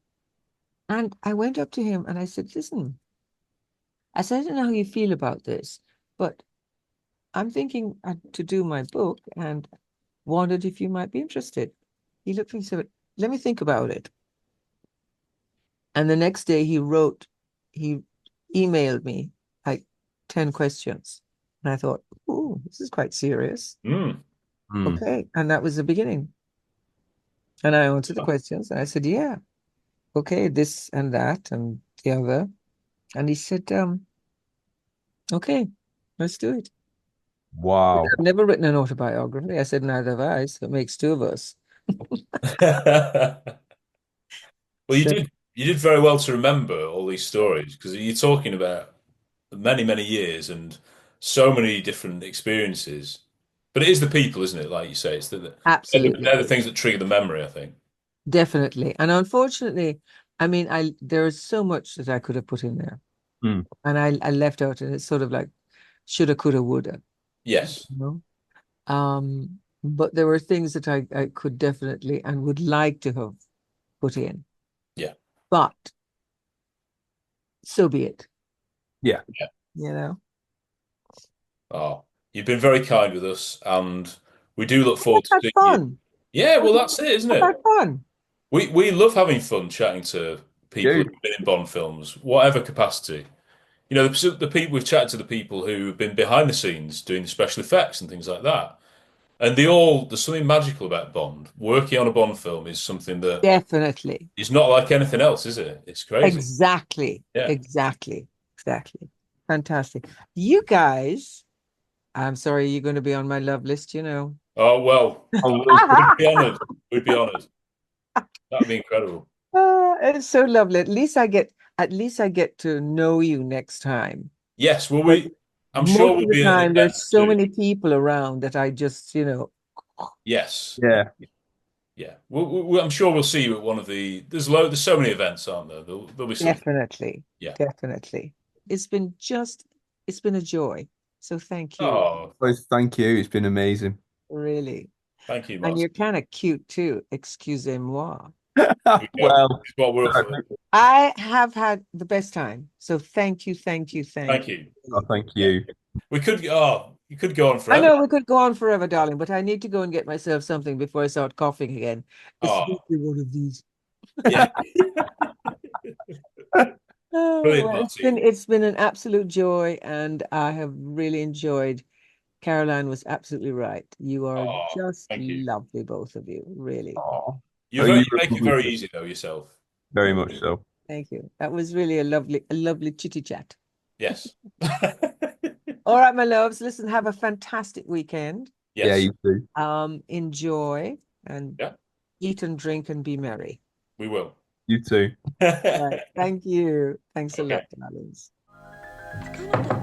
[SPEAKER 3] And I went up to him and I said, "Listen," I said, "I don't know how you feel about this, but I'm thinking to do my book and wondered if you might be interested." He looked at me and said, "Let me think about it." And the next day he emailed me like 10 questions. And I thought, "Oh, this is quite serious."
[SPEAKER 4] Mm.
[SPEAKER 3] Okay. And that was the beginning. And I answered the questions and I said, "Yeah, okay, this and that and the other." And he said, "Okay, let's do it."
[SPEAKER 1] wow.
[SPEAKER 3] I've never written an autobiography. I said, "Neither have I," so it makes two of us.
[SPEAKER 4] Well,
[SPEAKER 3] So
[SPEAKER 4] you did very well to remember all these stories because you're talking about many, many years and so many different experiences. But it is the people, isn't it? Like you say,
[SPEAKER 3] absolutely,
[SPEAKER 4] they're the things that trigger the memory, I think.
[SPEAKER 3] definitely. And unfortunately, I mean, there is so much that I could have put in there,
[SPEAKER 1] Mm.
[SPEAKER 3] and I left out, and it's sort of like shoulda, coulda, woulda,
[SPEAKER 4] Yes.
[SPEAKER 3] you know. But there were things that I could definitely and would like to have put in,
[SPEAKER 4] Yeah.
[SPEAKER 3] but so be it,
[SPEAKER 1] Yeah.
[SPEAKER 4] Yeah.
[SPEAKER 3] you know.
[SPEAKER 4] Oh, you've been very kind with us, and we do look forward to
[SPEAKER 3] I've
[SPEAKER 4] seeing
[SPEAKER 3] had
[SPEAKER 4] you.
[SPEAKER 3] fun.
[SPEAKER 4] Yeah, well, that's it, isn't
[SPEAKER 3] I've
[SPEAKER 4] it?
[SPEAKER 3] had fun.
[SPEAKER 4] We love having fun chatting to people
[SPEAKER 1] Dude.
[SPEAKER 4] who've been in Bond films, whatever capacity. The people we've chatted to the people who've been behind the scenes doing the special effects and things like that. And there's something magical about Bond. Working on a Bond film is something that
[SPEAKER 3] Definitely.
[SPEAKER 4] is not like anything else, is it? It's crazy.
[SPEAKER 3] Exactly.
[SPEAKER 4] Yeah.
[SPEAKER 3] Exactly. Exactly. Fantastic. You guys, I'm sorry, you're going to be on my love list, you know.
[SPEAKER 4] Oh, well,
[SPEAKER 1] I love
[SPEAKER 4] we'd be honored. We'd be honored. That'd be incredible.
[SPEAKER 3] It's so lovely. At least I get to know you next time.
[SPEAKER 4] Yes, well,
[SPEAKER 3] But
[SPEAKER 4] I'm sure
[SPEAKER 3] most
[SPEAKER 4] we'll
[SPEAKER 3] of the
[SPEAKER 4] be at
[SPEAKER 3] time,
[SPEAKER 4] events
[SPEAKER 3] there's so
[SPEAKER 4] soon.
[SPEAKER 3] many people around that I just,
[SPEAKER 4] Yes,
[SPEAKER 1] Yeah.
[SPEAKER 4] yeah. I'm sure we'll see you at one of the. There's so many events, aren't there? There'll be something.
[SPEAKER 3] definitely,
[SPEAKER 4] Yeah.
[SPEAKER 3] definitely. It's been a joy. So thank you,
[SPEAKER 4] Oh,
[SPEAKER 1] Well, thank you. It's been amazing.
[SPEAKER 3] really.
[SPEAKER 4] thank you,
[SPEAKER 3] And
[SPEAKER 4] Martin.
[SPEAKER 3] you're kind of cute too. Excusez-moi.
[SPEAKER 4] Here we go.
[SPEAKER 1] Well,
[SPEAKER 4] It's what we're up for.
[SPEAKER 3] I have had the best time. So thank you, thank you, thank
[SPEAKER 4] Thank
[SPEAKER 3] you.
[SPEAKER 4] you.
[SPEAKER 1] oh, thank
[SPEAKER 4] Yeah.
[SPEAKER 1] you.
[SPEAKER 4] We could. Oh, you could go on
[SPEAKER 3] I
[SPEAKER 4] forever.
[SPEAKER 3] know we could go on forever, darling, but I need to go and get myself something before I start coughing again. It's
[SPEAKER 4] Oh,
[SPEAKER 3] usually one of these.
[SPEAKER 4] yeah.
[SPEAKER 3] Oh,
[SPEAKER 4] Brilliant,
[SPEAKER 3] well,
[SPEAKER 4] Martin.
[SPEAKER 3] it's been an absolute joy, and I have really enjoyed. Caroline was absolutely right. You are
[SPEAKER 4] Oh,
[SPEAKER 3] just
[SPEAKER 4] thank you.
[SPEAKER 3] lovely, both of you. Really.
[SPEAKER 1] Oh,
[SPEAKER 4] You
[SPEAKER 1] oh, you
[SPEAKER 4] make it
[SPEAKER 1] were
[SPEAKER 4] very
[SPEAKER 1] lovely.
[SPEAKER 4] easy though yourself.
[SPEAKER 1] Very much so.
[SPEAKER 3] Thank you. That was really a lovely chitty chat.
[SPEAKER 4] Yes.
[SPEAKER 3] All right, my loves. Listen, have a fantastic weekend.
[SPEAKER 1] Yeah,
[SPEAKER 4] Yes.
[SPEAKER 1] you too.
[SPEAKER 3] Enjoy and
[SPEAKER 4] Yeah,
[SPEAKER 3] eat and drink and be merry.
[SPEAKER 4] we will.
[SPEAKER 1] You too.
[SPEAKER 3] All right. Thank you. Thanks a
[SPEAKER 4] Okay.
[SPEAKER 3] lot, darlings.
[SPEAKER 6] It's kind of the